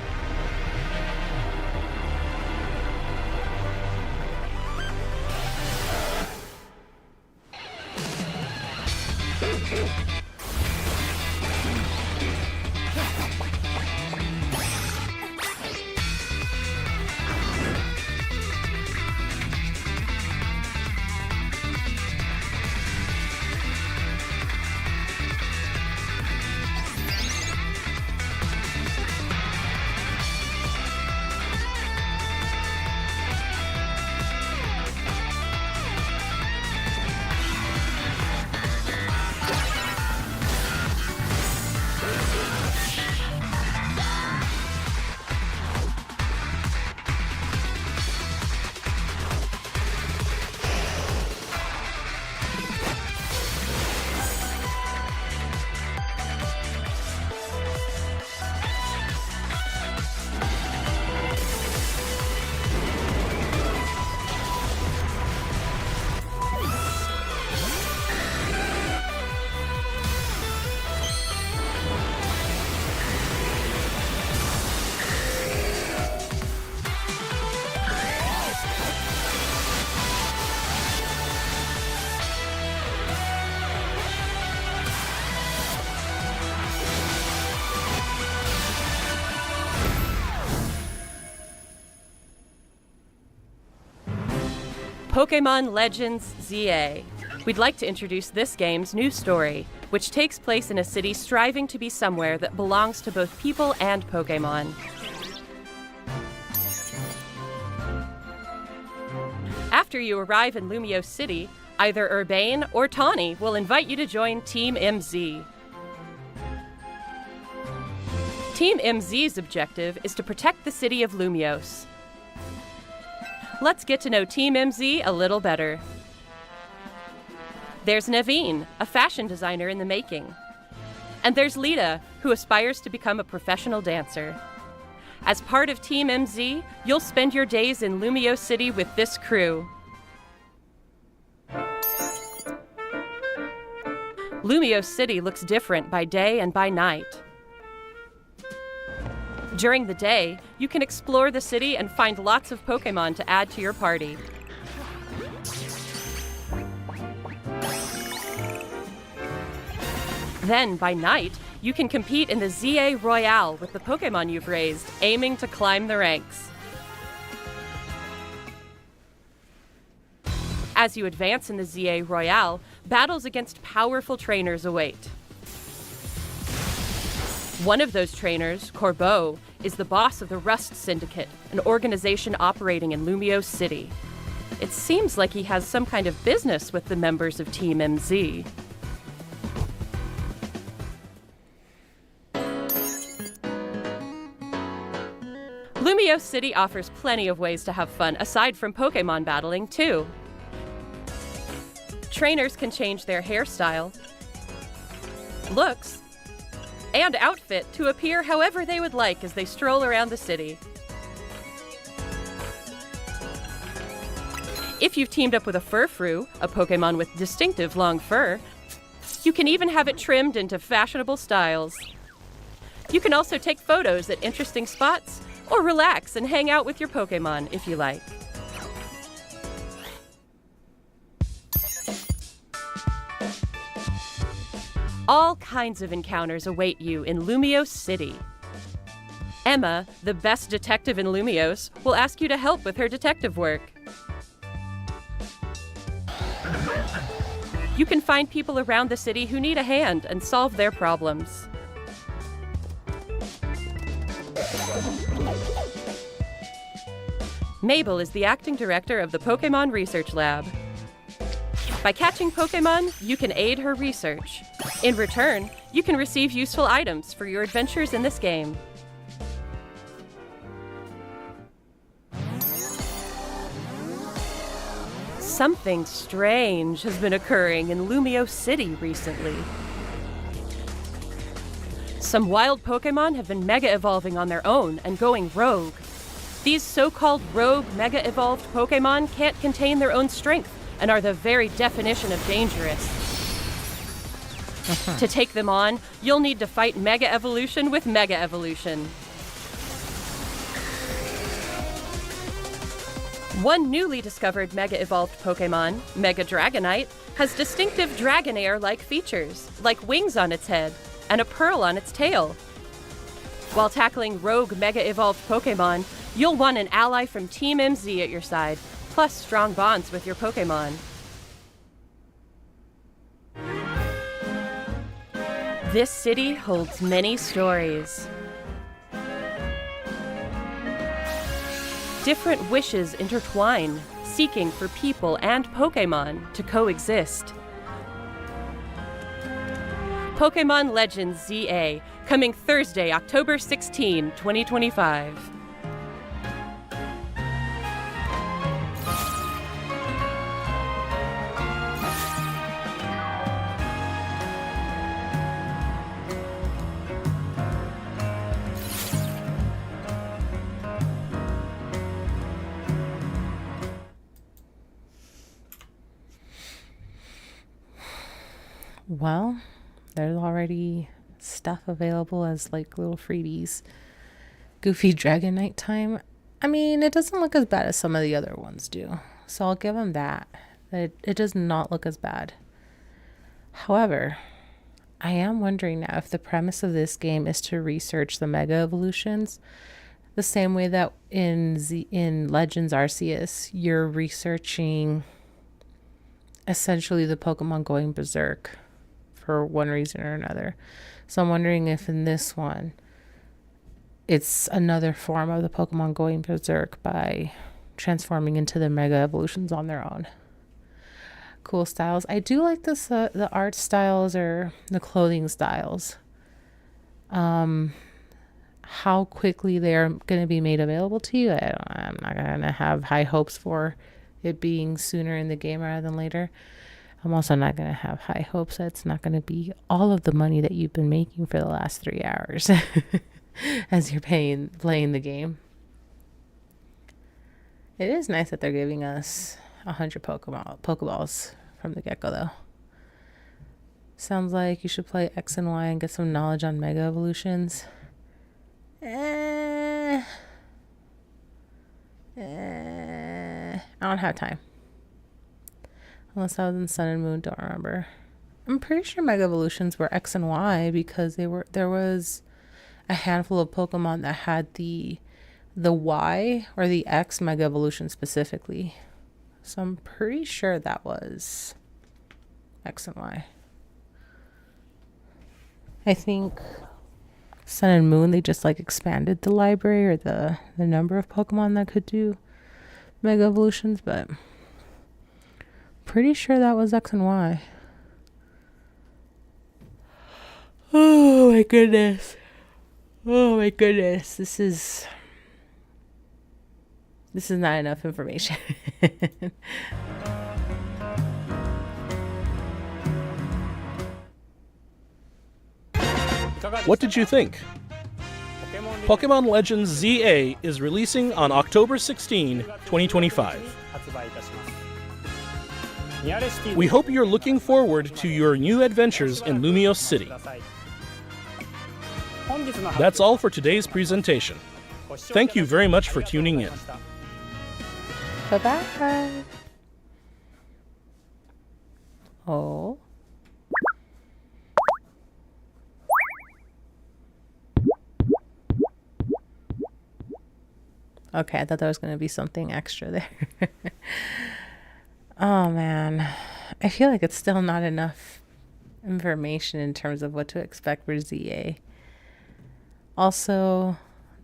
Pokemon Legends ZA. We'd like to introduce this game's new story, which takes place in a city striving to be somewhere that belongs to both people and Pokemon. After you arrive in Lumiose City, either Urbane or Tawny will invite you to join Team MZ. Team MZ's objective is to protect the city of Lumiose. Let's get to know Team MZ a little better. There's Naveen, a fashion designer in the making. And there's Lita, who aspires to become a professional dancer. As part of Team MZ, you'll spend your days in Lumiose City with this crew. Lumiose City looks different by day and by night. During the day, you can explore the city and find lots of Pokemon to add to your party. Then, by night, you can compete in the ZA Royale with the Pokemon you've raised, aiming to climb the ranks. As you advance in the ZA Royale, battles against powerful trainers await. One of those trainers, Corbeau, is the boss of the Rust Syndicate, an organization operating in Lumiose City. It seems like he has some kind of business with the members of Team MZ. Lumiose City offers plenty of ways to have fun aside from Pokemon battling, too. Trainers can change their hairstyle, looks, and outfit to appear however they would like as they stroll around the city. If you've teamed up with a Furfrou, a Pokemon with distinctive long fur, you can even have it trimmed into fashionable styles. You can also take photos at interesting spots, or relax and hang out with your Pokemon if you like. All kinds of encounters await you in Lumiose City. Emma, the best detective in Lumiose, will ask you to help with her detective work. You can find people around the city who need a hand and solve their problems. Mabel is the acting director of the Pokemon Research Lab. By catching Pokemon, you can aid her research. In return, you can receive useful items for your adventures in this game. Something strange has been occurring in Lumiose City recently. Some wild Pokemon have been mega-evolving on their own and going rogue. These so-called rogue mega-evolved Pokemon can't contain their own strength and are the very definition of dangerous. To take them on, you'll need to fight Mega Evolution with Mega Evolution. One newly discovered Mega Evolved Pokemon, Mega Dragonite, has distinctive Dragonair-like features, like wings on its head and a pearl on its tail. While tackling rogue Mega Evolved Pokemon, you'll want an ally from Team MZ at your side, plus strong bonds with your Pokemon. This city holds many stories. Different wishes intertwine, seeking for people and Pokemon to coexist. Pokemon Legends ZA, coming Thursday, October 16, 2025. Well, there's already stuff available as like little freebies. Goofy Dragonite time. I mean, it doesn't look as bad as some of the other ones do. So I'll give them that. It does not look as bad. However, I am wondering now if the premise of this game is to research the Mega Evolutions. the same way that in Legends Arceus, you're researching essentially the Pokemon going berserk for one reason or another. So I'm wondering if in this one, it's another form of the Pokemon going berserk by transforming into the Mega Evolutions on their own. Cool styles. I do like this, the art styles or the clothing styles. How quickly they're going to be made available to you, I'm not going to have high hopes for it being sooner in the game rather than later. I'm also not going to have high hopes that it's not going to be all of the money that you've been making for the last 3 hours as you're playing the game. It is nice that they're giving us 100 Pokeballs from the get-go, though. Sounds like you should play X and Y and get some knowledge on Mega Evolutions. I don't have time. Unless I was in Sun and Moon, don't remember. I'm pretty sure Mega Evolutions were X and Y because there was a handful of Pokemon that had the Y or the X Mega Evolution specifically. So I'm pretty sure that was X and Y. I think Sun and Moon, they just like expanded the library or the number of Pokemon that could do Mega Evolutions, but pretty sure that was X and Y. Oh my goodness. Oh my goodness. This is not enough information. What did you think? Pokemon Legends ZA is releasing on October 16, 2025. We hope you're looking forward to your new adventures in Lumiose City. That's all for today's presentation. Thank you very much for tuning in. Bye-bye. Oh. Okay, I thought there was going to be something extra there. Oh, man. I feel like it's still not enough information in terms of what to expect for ZA. Also,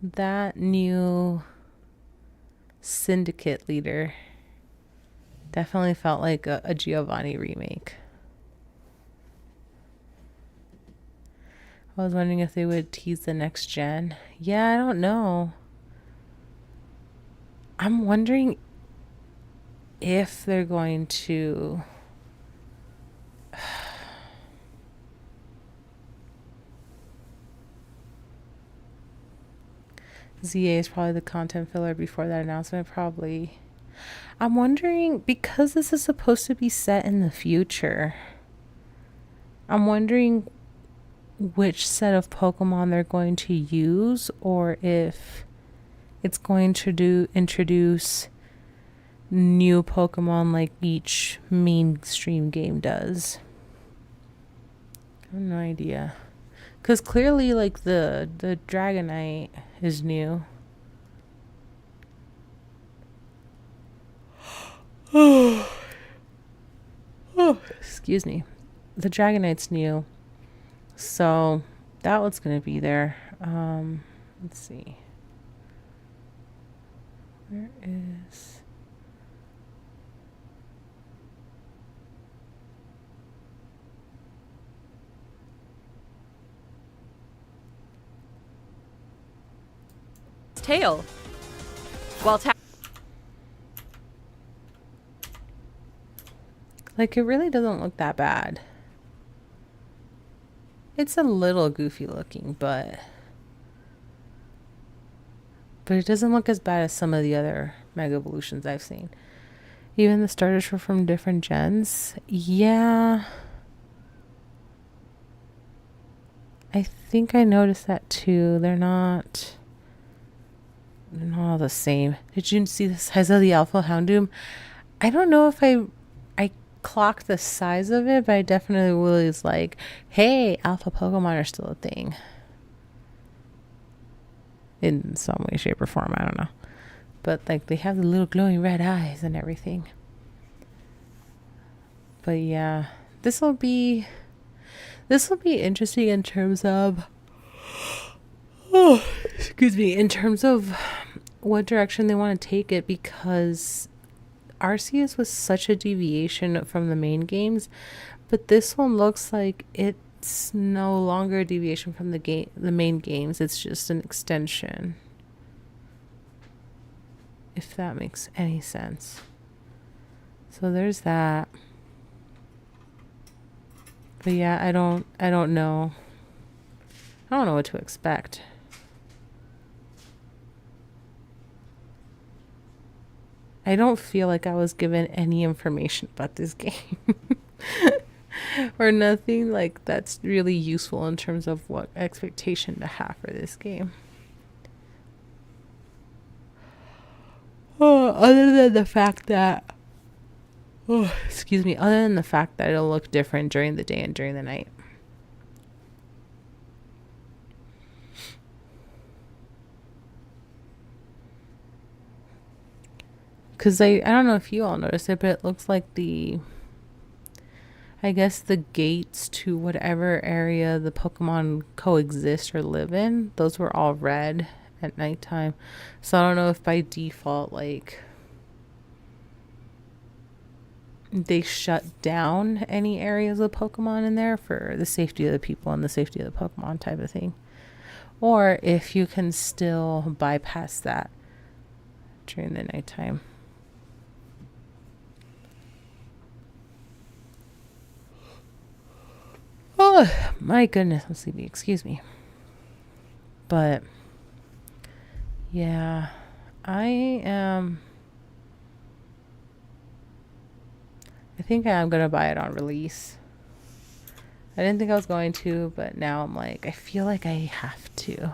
that new syndicate leader definitely felt like a Giovanni remake. I was wondering if they would tease the next gen. Yeah, I don't know. I'm wondering if they're going to ZA is probably the content filler before that announcement, probably. I'm wondering, because this is supposed to be set in the future, I'm wondering which set of Pokemon they're going to use, or if it's going to introduce new Pokemon like each mainstream game does. I have no idea. Because clearly, like, the Dragonite is new. Oh, excuse me. The Dragonite's new. So, that one's going to be there. Let's see. Where is... Tail. While like, it really doesn't look that bad. It's a little goofy looking, but it doesn't look as bad as some of the other Mega Evolutions I've seen. Even the starters were from different gens. Yeah. I think I noticed that too. They're not all the same. Did you see the size of the Alpha Houndoom? I don't know if I clocked the size of it, but I definitely was like, hey, Alpha Pokemon are still a thing. in some way, shape, or form. I don't know. But like they have the little glowing red eyes and everything. But yeah, this will be interesting in terms of in terms of what direction they want to take it, because Arceus was such a deviation from the main games, but this one looks like it's no longer a deviation from the main games. It's just an extension, if that makes any sense. So there's that. But yeah, I don't know. I don't know what to expect. I don't feel like I was given any information about this game. Or nothing like that's really useful in terms of what expectation to have for this game. Other than the fact that other than the fact that it'll look different during the day and during the night. Because I don't know if you all noticed it, but it looks like the gates to whatever area the Pokemon coexist or live in, those were all red at nighttime. So I don't know if by default, like, they shut down any areas of Pokemon in there for the safety of the people and the safety of the Pokemon type of thing. Or if you can still bypass that during the nighttime. Oh, my goodness, I'm sleepy. Excuse me. But, yeah, I think I am going to buy it on release. I didn't think I was going to, but now I'm like, I feel like I have to.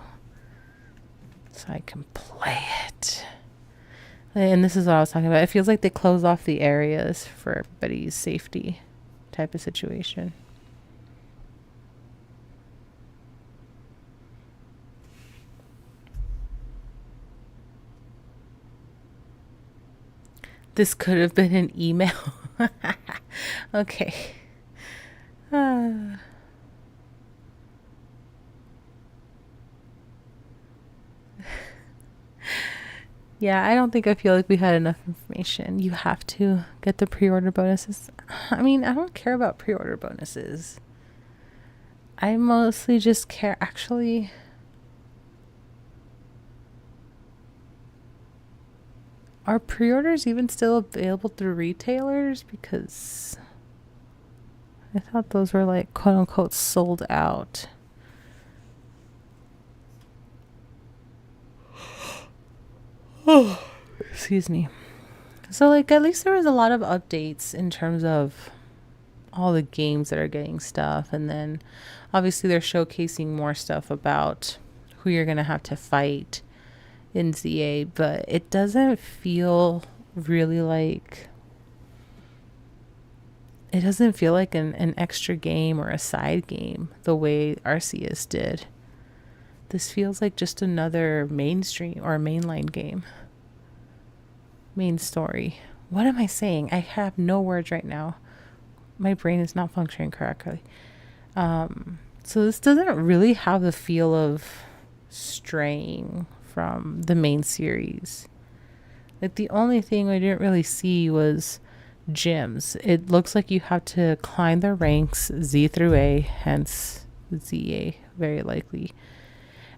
So I can play it. And this is what I was talking about. It feels like they close off the areas for everybody's safety type of situation. This could have been an email. Okay. Yeah, I don't think I feel like we had enough information. You have to get the pre-order bonuses. I mean, I don't care about pre-order bonuses. I mostly just care, actually. Are pre-orders even still available through retailers? Because I thought those were like quote unquote sold out. Oh, excuse me. So like at least there was a lot of updates in terms of all the games that are getting stuff, and then obviously they're showcasing more stuff about who you're gonna have to fight in ZA, but it doesn't feel really like an extra game or a side game the way Arceus did. This feels like just another mainstream or mainline game. Main story. What am I saying? I have no words right now. My brain is not functioning correctly. So this doesn't really have the feel of straying from the main series. Like the only thing I didn't really see was gyms. It looks like you have to climb the ranks Z through A, hence ZA, very likely.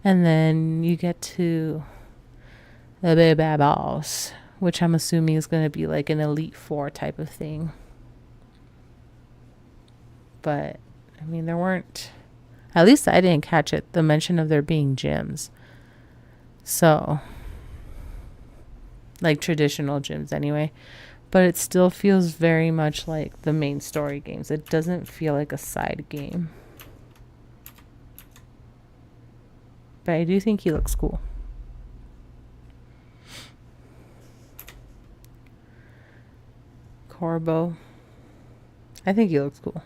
And then you get to the big bad boss, which I'm assuming is going to be like an Elite Four type of thing. But, I mean, there weren't, at least I didn't catch it, the mention of there being gyms. So, like traditional gyms anyway. But it still feels very much like the main story games. It doesn't feel like a side game. But I do think he looks cool. Corbo. I think he looks cool.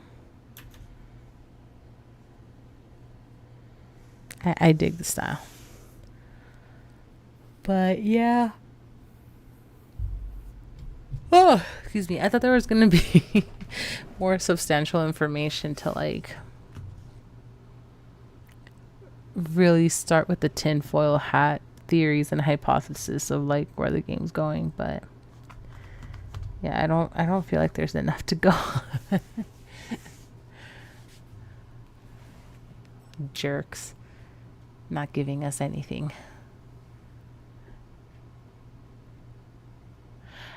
I dig the style. But yeah. Oh, excuse me. I thought there was going to be more substantial information to like really start with the tinfoil hat theories and hypothesis of like where the game's going, but yeah, I don't feel like there's enough to go. Jerks, not giving us anything.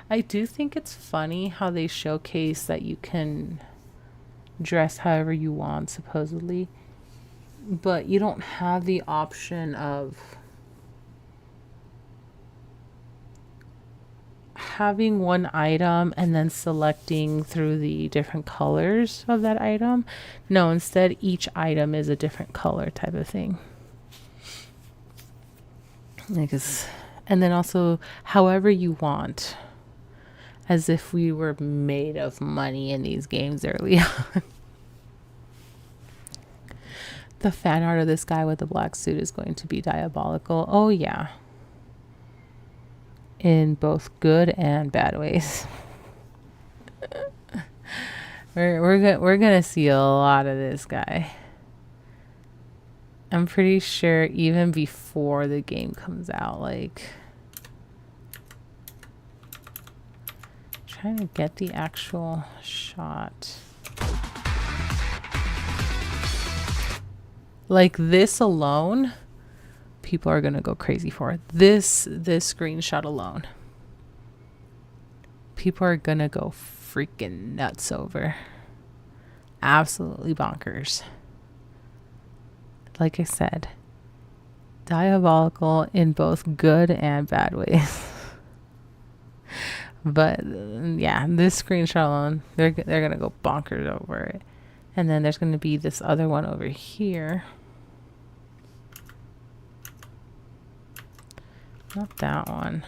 I do think it's funny how they showcase that you can dress however you want, supposedly, but you don't have the option of having one item and then selecting through the different colors of that item. No, instead each item is a different color type of thing. And then also however you want, as if we were made of money in these games early on. The fan art of this guy with the black suit is going to be diabolical. Oh yeah. In both good and bad ways. we're gonna see a lot of this guy. I'm pretty sure even before the game comes out, like, trying to get the actual shot. Like this alone, people are gonna go crazy for it. This screenshot alone, people are gonna go freaking nuts over. Absolutely bonkers. Like I said, diabolical in both good and bad ways. But yeah, this screenshot alone, they're gonna go bonkers over it. And then there's gonna be this other one over here. Not that one.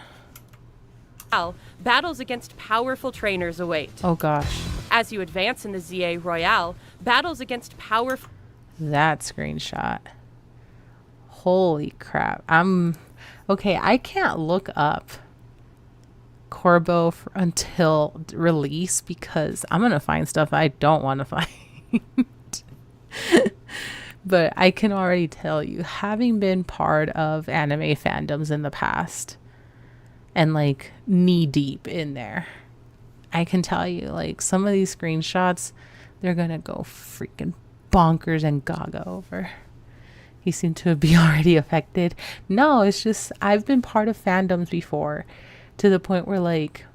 Battles against powerful trainers await. Oh gosh. As you advance in the ZA Royale, battles against powerful... That screenshot. Holy crap. Okay, I can't look up Corbo until release because I'm going to find stuff I don't want to find. But I can already tell you, having been part of anime fandoms in the past and like knee deep in there, I can tell you like some of these screenshots, they're going to go freaking bonkers and gaga over. You seem to be already affected. No, it's just I've been part of fandoms before to the point where like,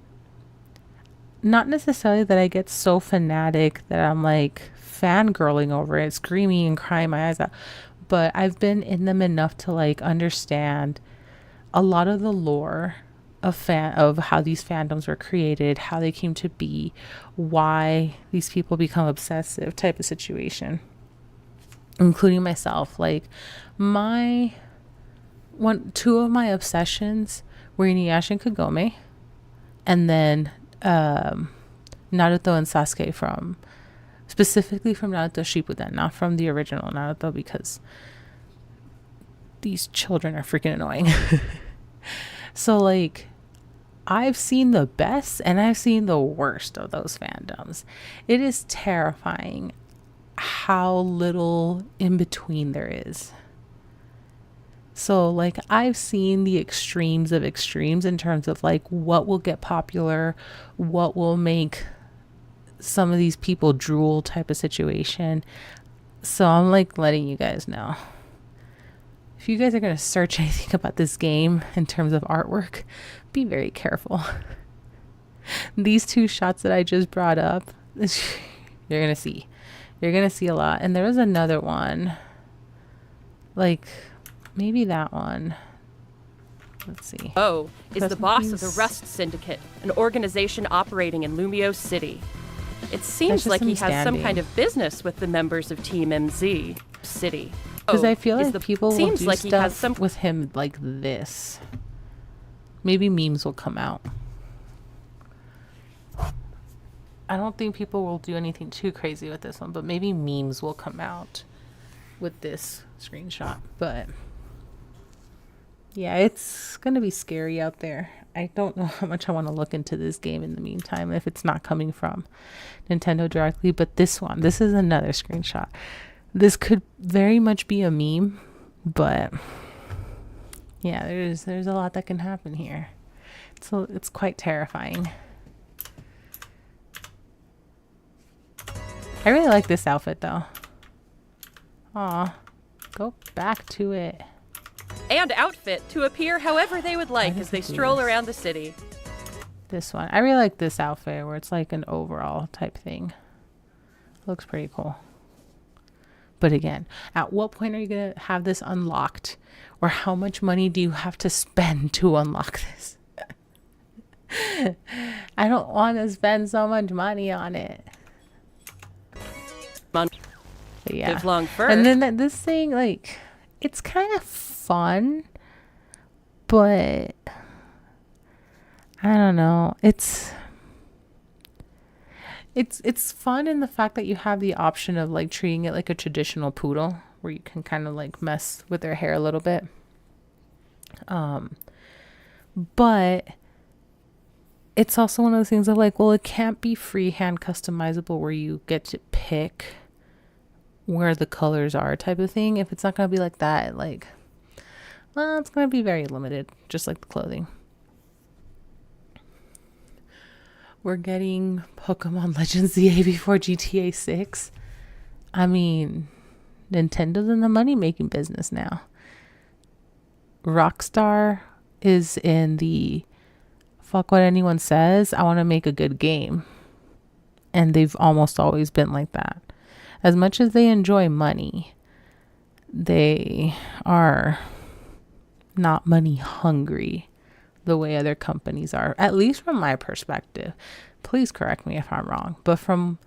not necessarily that I get so fanatic that I'm like fangirling over it, screaming and crying my eyes out, but I've been in them enough to like understand a lot of the lore of how these fandoms were created, how they came to be, why these people become obsessive type of situation, including myself. Like two of my obsessions were Inuyasha and Kagome, and then Naruto and Sasuke, specifically from Naruto Shippuden, not from the original Naruto, because these children are freaking annoying. So like, I've seen the best and I've seen the worst of those fandoms. It is terrifying how little in between there is. So like, I've seen the extremes of extremes in terms of like what will get popular, what will make some of these people drool type of situation. So I'm like letting you guys know, if you guys are going to search anything about this game in terms of artwork, be very careful. These two shots that I just brought up, you're going to see a lot. And there was another one, like maybe that one. Let's see. Is the boss of the Rust Syndicate, an organization operating in Lumio City. It seems like he has some kind of business with the members of Team MZ City. Because I feel like people will do stuff with him like this. Maybe memes will come out. I don't think people will do anything too crazy with this one, but maybe memes will come out with this screenshot. But Yeah, it's going to be scary out there. I don't know how much I want to look into this game in the meantime if it's not coming from Nintendo directly. But this is another screenshot. This could very much be a meme, but yeah, there's a lot that can happen here. So it's quite terrifying. I really like this outfit though. Aw, go back to it. And outfit to appear however they would like as they stroll around the city. This one. I really like this outfit where it's like an overall type thing. Looks pretty cool. But again, at what point are you going to have this unlocked? Or how much money do you have to spend to unlock this? I don't want to spend so much money on it. But yeah. Live long fur. And then this thing, like, it's kind of fun, but I don't know. It's fun in the fact that you have the option of like treating it like a traditional poodle, where you can kind of like mess with their hair a little bit. But it's also one of those things of like, well, it can't be freehand customizable where you get to pick where the colors are type of thing. If it's not going to be like that, like, well, it's going to be very limited, just like the clothing. We're getting Pokemon Legends ZA before GTA 6. I mean, Nintendo's in the money-making business now. Rockstar is in the fuck what anyone says, I want to make a good game. And they've almost always been like that. As much as they enjoy money, they are not money hungry the way other companies are, at least from my perspective. Please correct me if I'm wrong, but from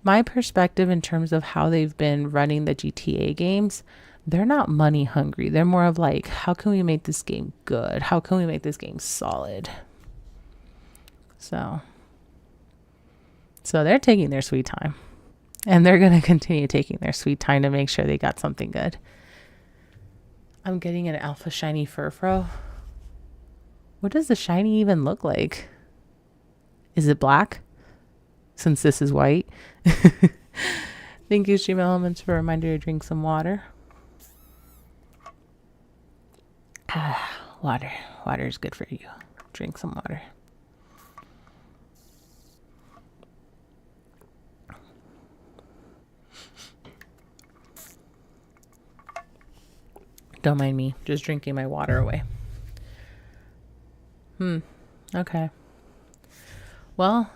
my perspective in terms of how they've been running the GTA games, they're not money hungry. They're more of like, how can we make this game good? How can we make this game solid? So they're taking their sweet time. And they're going to continue taking their sweet time to make sure they got something good. I'm getting an alpha shiny Furfro. What does the shiny even look like? Is it black? Since this is white. Thank you, Stream Elements, for a reminder to drink some water. Water. Water is good for you. Drink some water. Don't mind me, just drinking my water away. Okay. Well,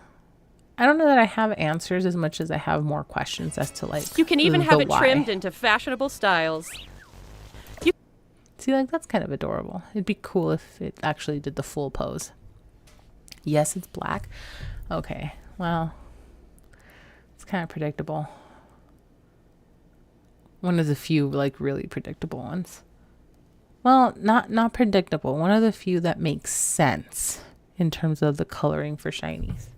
I don't know that I have answers as much as I have more questions as to like you can even have it why. trimmed into fashionable styles. See, like that's kind of adorable. It'd be cool if it actually did the full pose. Yes, it's black. Okay, well, it's kind of predictable. One of the few like really predictable ones. Well, not predictable. One of the few that makes sense in terms of the coloring for shinies.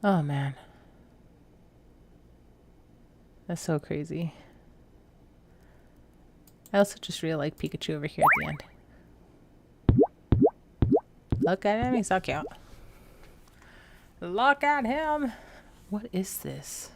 Oh, man. That's so crazy. I also just really like Pikachu over here at the end. Look at him. He's so cute. Look at him. What is this?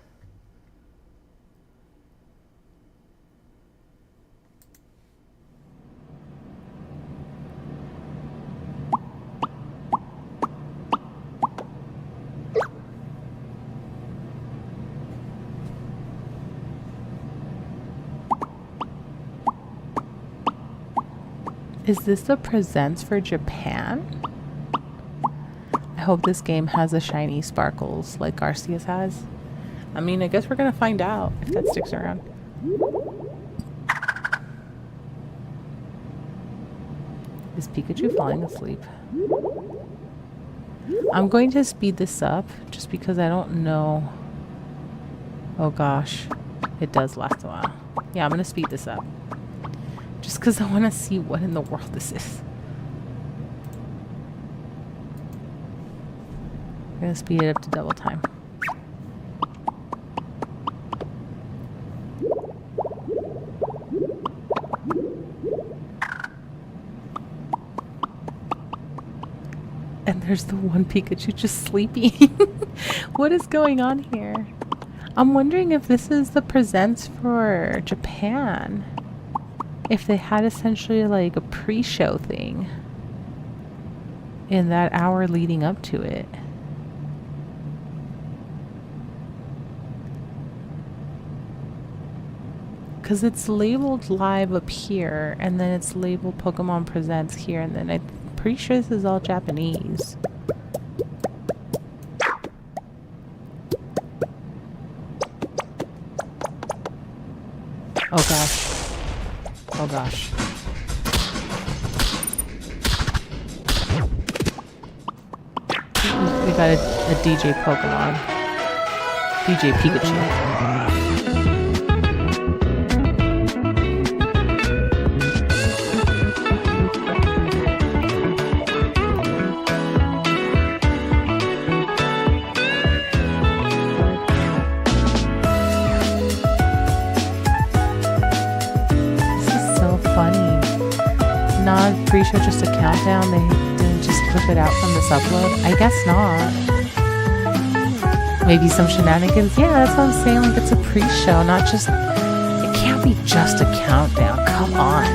Is this the presents for Japan? I hope this game has the shiny sparkles like Arceus has. I mean, I guess we're gonna find out if that sticks around. Is Pikachu falling asleep? I'm going to speed this up just because I don't know. Oh gosh, it does last a while. Yeah, I'm gonna speed this up. Just because I want to see what in the world this is. I'm going to speed it up to double time. There's the one Pikachu just sleeping. What is going on here? I'm wondering if this is the presents for Japan. If they had essentially like a pre-show thing in that hour leading up to it. Because it's labeled live up here, and then it's labeled Pokemon Presents here, and then I'm pretty sure this is all Japanese. Oh gosh. Oh gosh. We got a DJ Pokemon. DJ Pikachu. Pre-show just a countdown? They didn't just clip it out from this upload? I guess not. Maybe some shenanigans? Yeah, that's what I'm saying. Like, it's a pre-show, not just... It can't be just a countdown. Come on.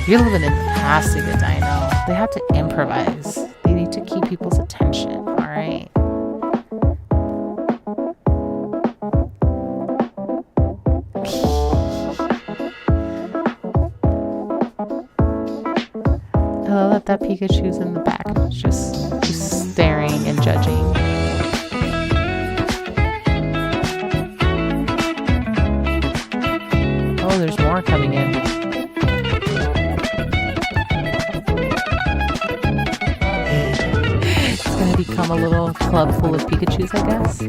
You're living in the past, I know. They have to improvise. They need to keep people's attention, alright? That Pikachu's in the back, just staring and judging. Oh, there's more coming in. It's gonna become a little club full of Pikachus, I guess.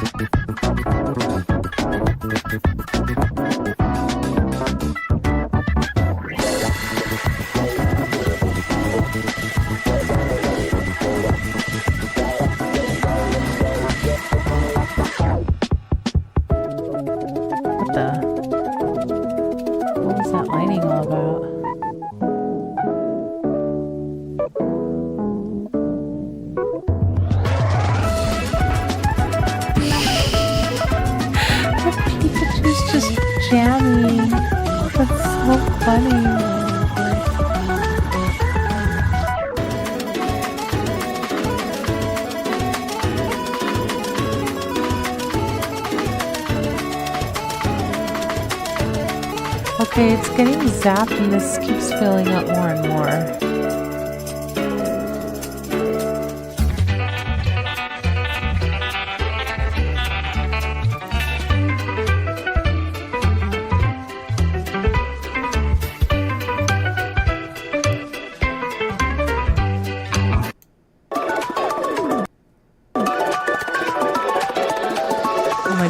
Jamming. That's so funny. Okay, it's getting zapped and this keeps filling up more and more.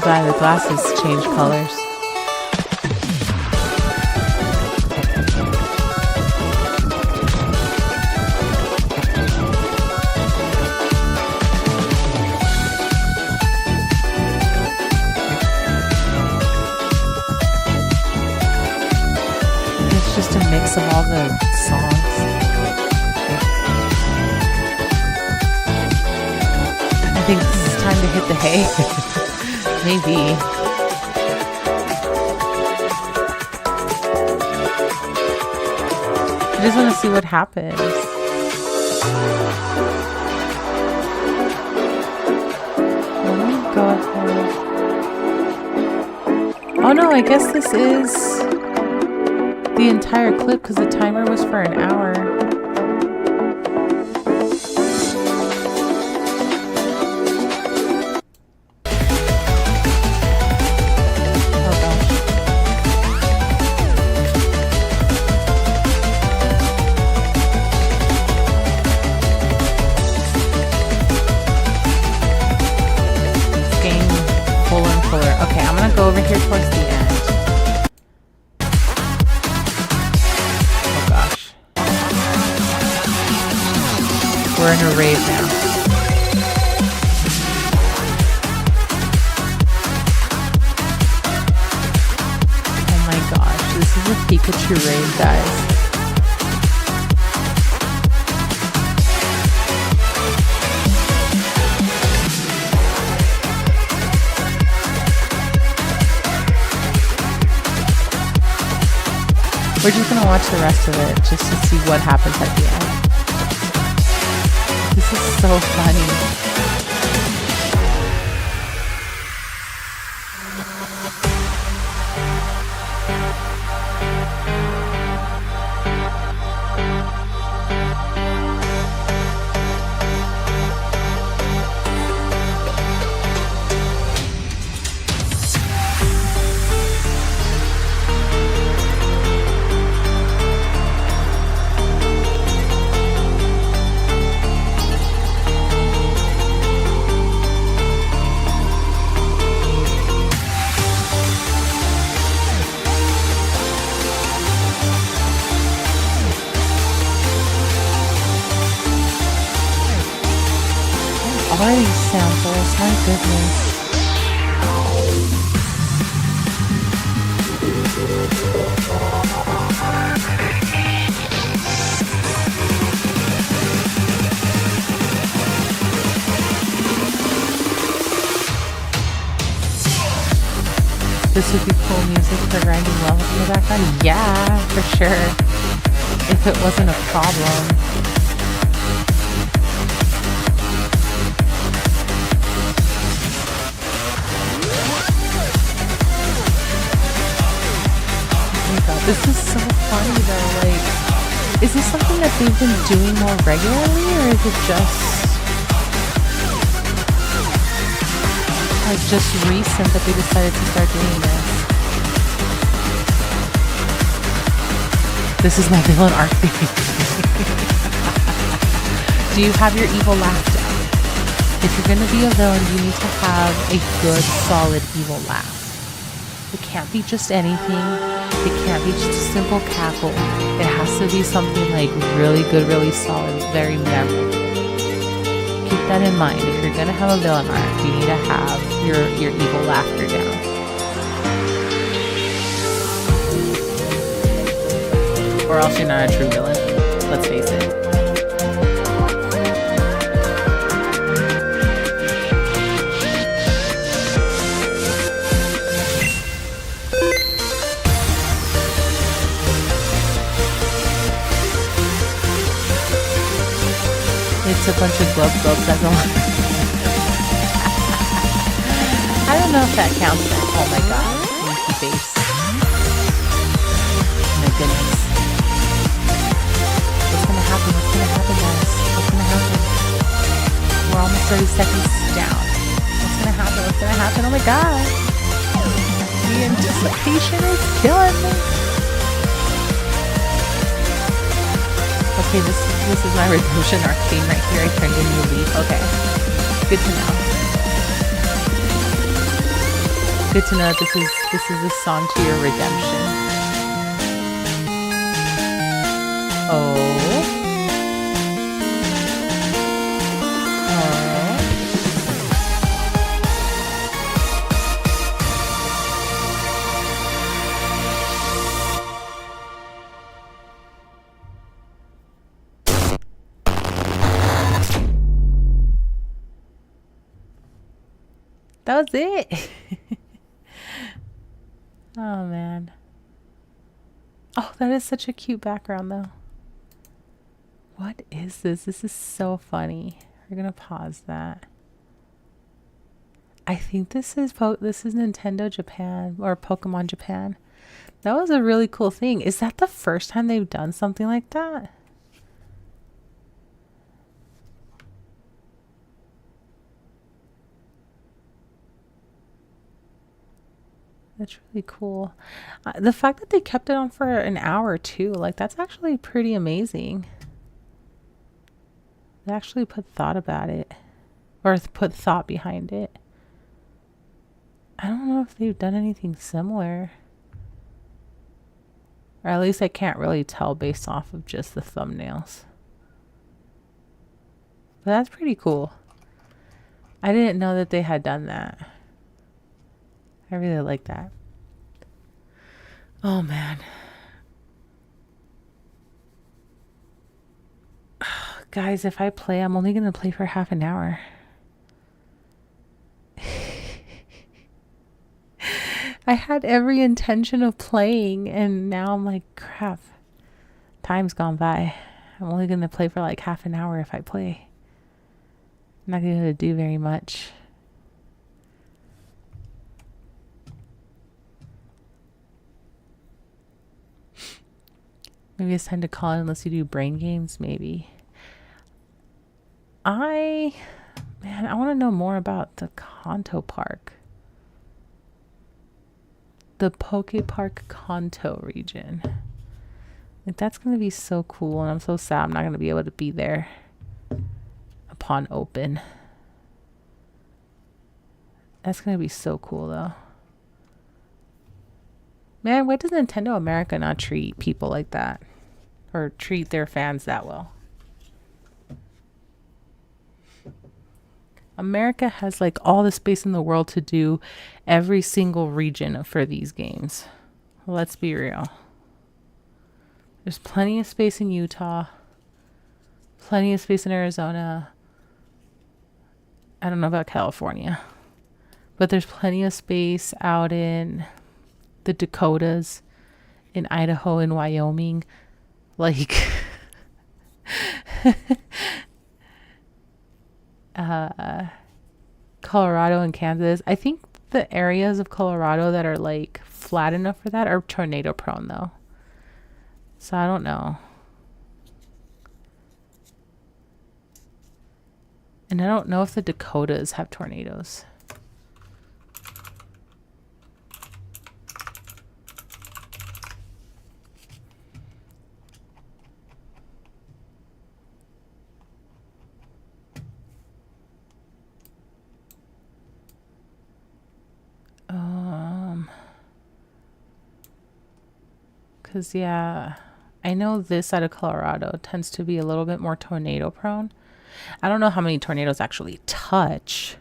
The glasses change colors. It's just a mix of all the songs. I think this is time to hit the hay. Maybe. I just want to see what happens. Let me go ahead. Oh no, I guess this is the entire clip because the timer was for an hour. Okay, I'm gonna go over here towards the end. Oh gosh. We're in a rave now. Oh my gosh, this is a Pikachu rave, guys. We're just gonna watch the rest of it just to see what happens at the end. This is so funny. All these samples, my goodness. This would be cool music for grinding levels in the background. Yeah, for sure. If it wasn't a problem. This is so funny though, like, is this something that they've been doing more regularly, or is it just recent that they decided to start doing this? This is my villain arc theme. Do you have your evil laugh down? If you're gonna be a villain, you need to have a good, solid evil laugh. It can't be just anything. It can't be just a simple cackle. It has to be something like really good, really solid, very memorable. Keep that in mind. If you're gonna have a villain arc, you need to have your evil laughter down. Or else you're not a true villain. Let's face it. It's a bunch of glub glubs as a I don't know if that counts then. Oh my god. Winky face. My goodness. What's gonna happen? What's gonna happen, guys? What's gonna happen? We're almost 30 seconds down. What's gonna happen? What's gonna happen? Oh my god. The anticipation is killing me. Okay, this is my redemption arc theme right here. I turned into a leaf. Okay. Good to know. Good to know that this is a song to your redemption. Oh. That was it. Oh man. Oh, that is such a cute background though. What is this? This is so funny. We're gonna pause that. I think this is Nintendo Japan or Pokemon Japan. That was a really cool thing. Is that the first time they've done something like that? That's really cool. The fact that they kept it on for an hour too, like that's actually pretty amazing. They actually put thought about it, or put thought behind it. I don't know if they've done anything similar, or at least I can't really tell based off of just the thumbnails. But that's pretty cool. I didn't know that they had done that. I really like that. Oh man. Guys, if I play, I'm only going to play for half an hour. I had every intention of playing, and now I'm like, crap. Time's gone by. I'm only going to play for like half an hour if I play. I'm not going to do very much. Maybe it's time to call it unless you do brain games, maybe. Man, I want to know more about the Kanto Park. The Poke Park Kanto region. Like, that's going to be so cool, and I'm so sad I'm not going to be able to be there upon open. That's going to be so cool, though. Man, why does Nintendo America not treat people like that? Or treat their fans that well? America has like all the space in the world to do every single region for these games. Let's be real. There's plenty of space in Utah. Plenty of space in Arizona. I don't know about California. But there's plenty of space out in the Dakotas, in Idaho, in Wyoming. Like, Colorado and Kansas. I think the areas of Colorado that are like flat enough for that are tornado prone though. So I don't know. And I don't know if the Dakotas have tornadoes. Because, yeah, I know this side of Colorado tends to be a little bit more tornado prone. I don't know how many tornadoes actually touch,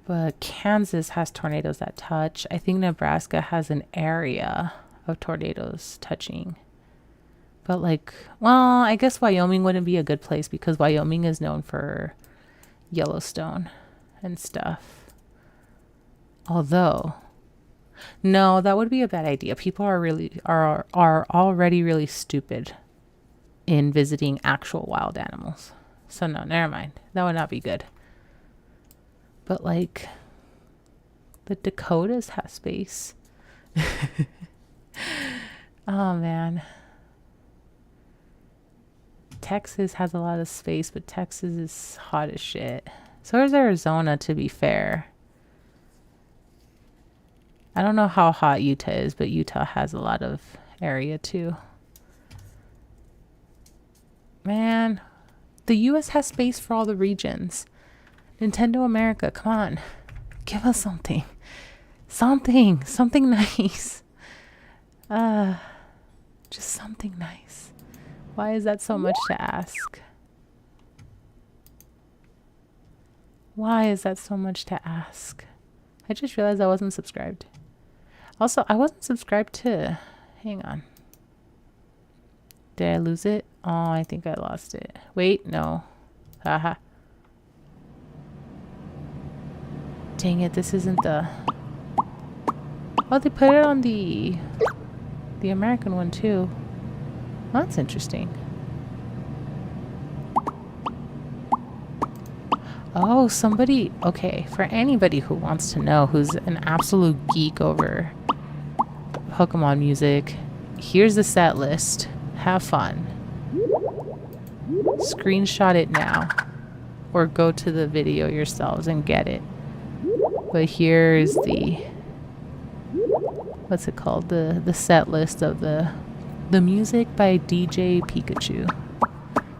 but Kansas has tornadoes that touch. I think Nebraska has an area of tornadoes touching. But, like, well, I guess Wyoming wouldn't be a good place because Wyoming is known for Yellowstone and stuff. Although, no, that would be a bad idea. People are already really stupid in visiting actual wild animals. So no, never mind. That would not be good. But like, the Dakotas have space. Oh man. Texas has a lot of space, but Texas is hot as shit. So is Arizona, to be fair. I don't know how hot Utah is, but Utah has a lot of area too. Man, the US has space for all the regions. Nintendo America, come on. Give us something. Something nice. Just something nice. Why is that so much to ask? Why is that so much to ask? I just realized I wasn't subscribed. Also, I wasn't subscribed to... Hang on. Did I lose it? Oh, I think I lost it. Wait, no. Haha. Dang it, this isn't the... Oh, they put it on the American one, too. Well, that's interesting. Oh, somebody... Okay, for anybody who wants to know, who's an absolute geek over Pokemon music, here's the set list. Have fun. Screenshot it now. Or go to the video yourselves and get it. But here's the... What's it called? The set list of the music by DJ Pikachu.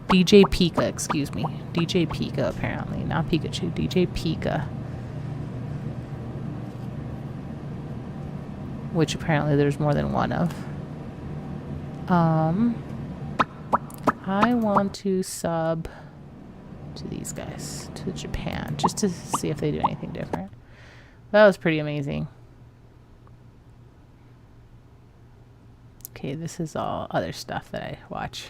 DJ Pika, excuse me. DJ Pika, apparently. Not Pikachu. DJ Pika. Which apparently there's more than one of. I want to sub to these guys. To Japan. Just to see if they do anything different. That was pretty amazing. Okay, this is all other stuff that I watch.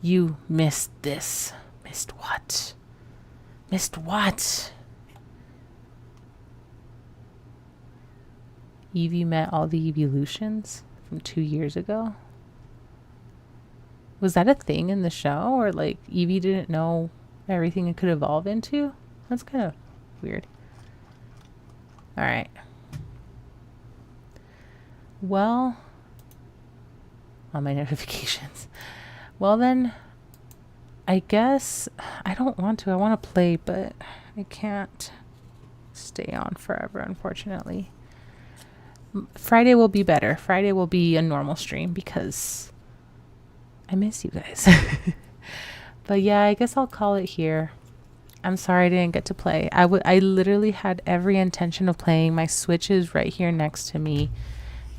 You missed this. Missed what? Missed what? Eevee met all the evolutions from 2 years ago? Was that a thing in the show? Or like Eevee didn't know everything it could evolve into? That's kind of weird. Alright. Well, on my notifications. Well then, I guess I don't want to. I want to play, but I can't stay on forever, unfortunately. Friday will be better. Friday will be a normal stream because I miss you guys. But yeah, I guess I'll call it here. I'm sorry I didn't get to play. I literally had every intention of playing. My Switch is right here next to me.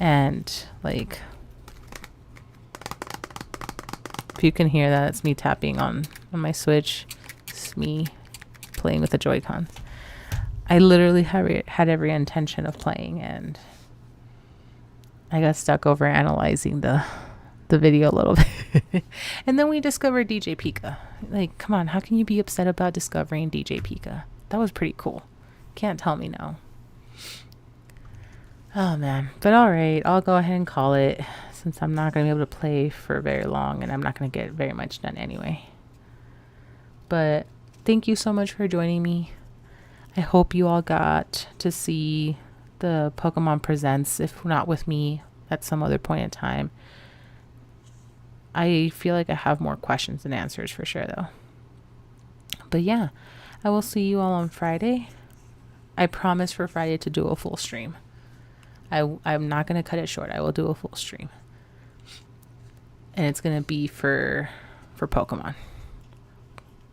And like, if you can hear that, it's me tapping on my Switch. It's me playing with the Joy-Cons. I literally had every intention of playing, and I got stuck over analyzing the video a little bit. And then we discovered DJ Pika. Like, come on, how can you be upset about discovering DJ Pika? That was pretty cool. Can't tell me no. Oh man. But alright, I'll go ahead and call it, since I'm not going to be able to play for very long and I'm not going to get very much done anyway. But thank you so much for joining me. I hope you all got to see the Pokemon Presents, if not with me, at some other point in time. I feel like I have more questions than answers for sure though. But yeah, I will see you all on Friday. I promise for Friday to do a full stream. I'm not going to cut it short. I will do a full stream. And it's going to be for Pokemon.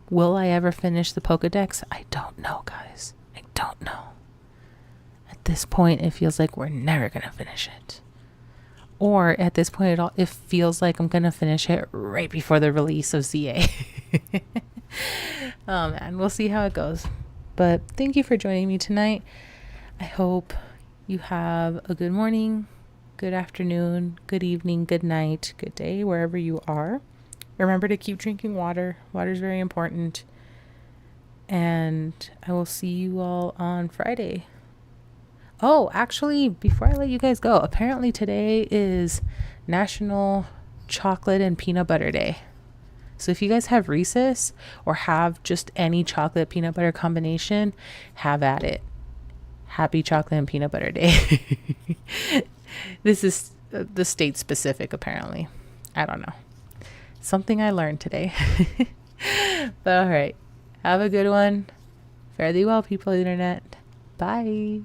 Will I ever finish the Pokedex? I don't know, guys. I don't know. At this point, it feels like we're never going to finish it. Or at this point, it feels like I'm going to finish it right before the release of ZA. Oh, man. We'll see how it goes. But thank you for joining me tonight. I hope you have a good morning, good afternoon, good evening, good night, good day, wherever you are. Remember to keep drinking water. Water is very important. And I will see you all on Friday. Oh, actually, before I let you guys go, apparently today is National Chocolate and Peanut Butter Day. So if you guys have Reese's or have just any chocolate peanut butter combination, have at it. Happy Chocolate and Peanut Butter Day. This is the state specific, apparently. I don't know. Something I learned today. But all right. Have a good one. Fare thee well, people of the internet. Bye.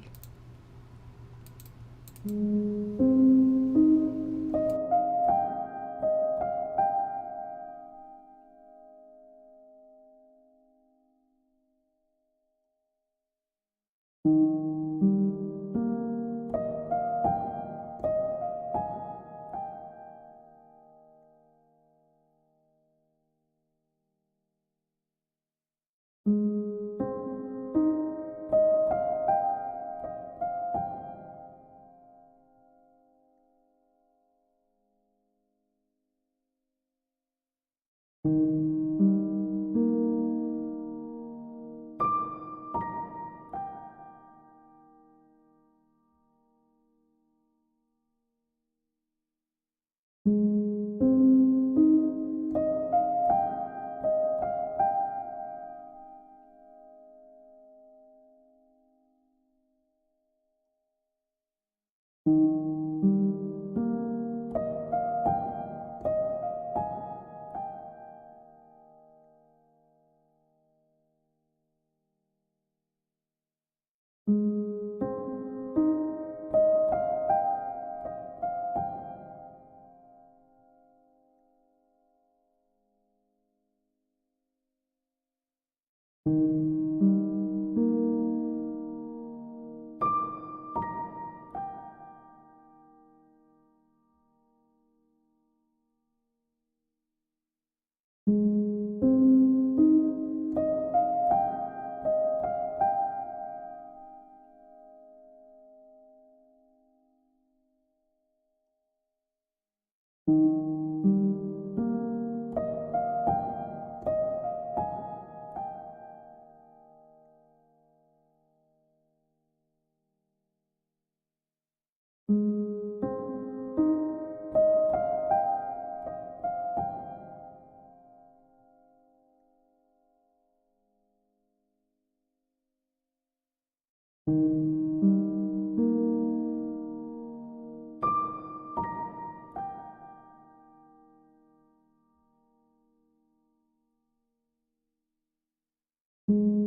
you.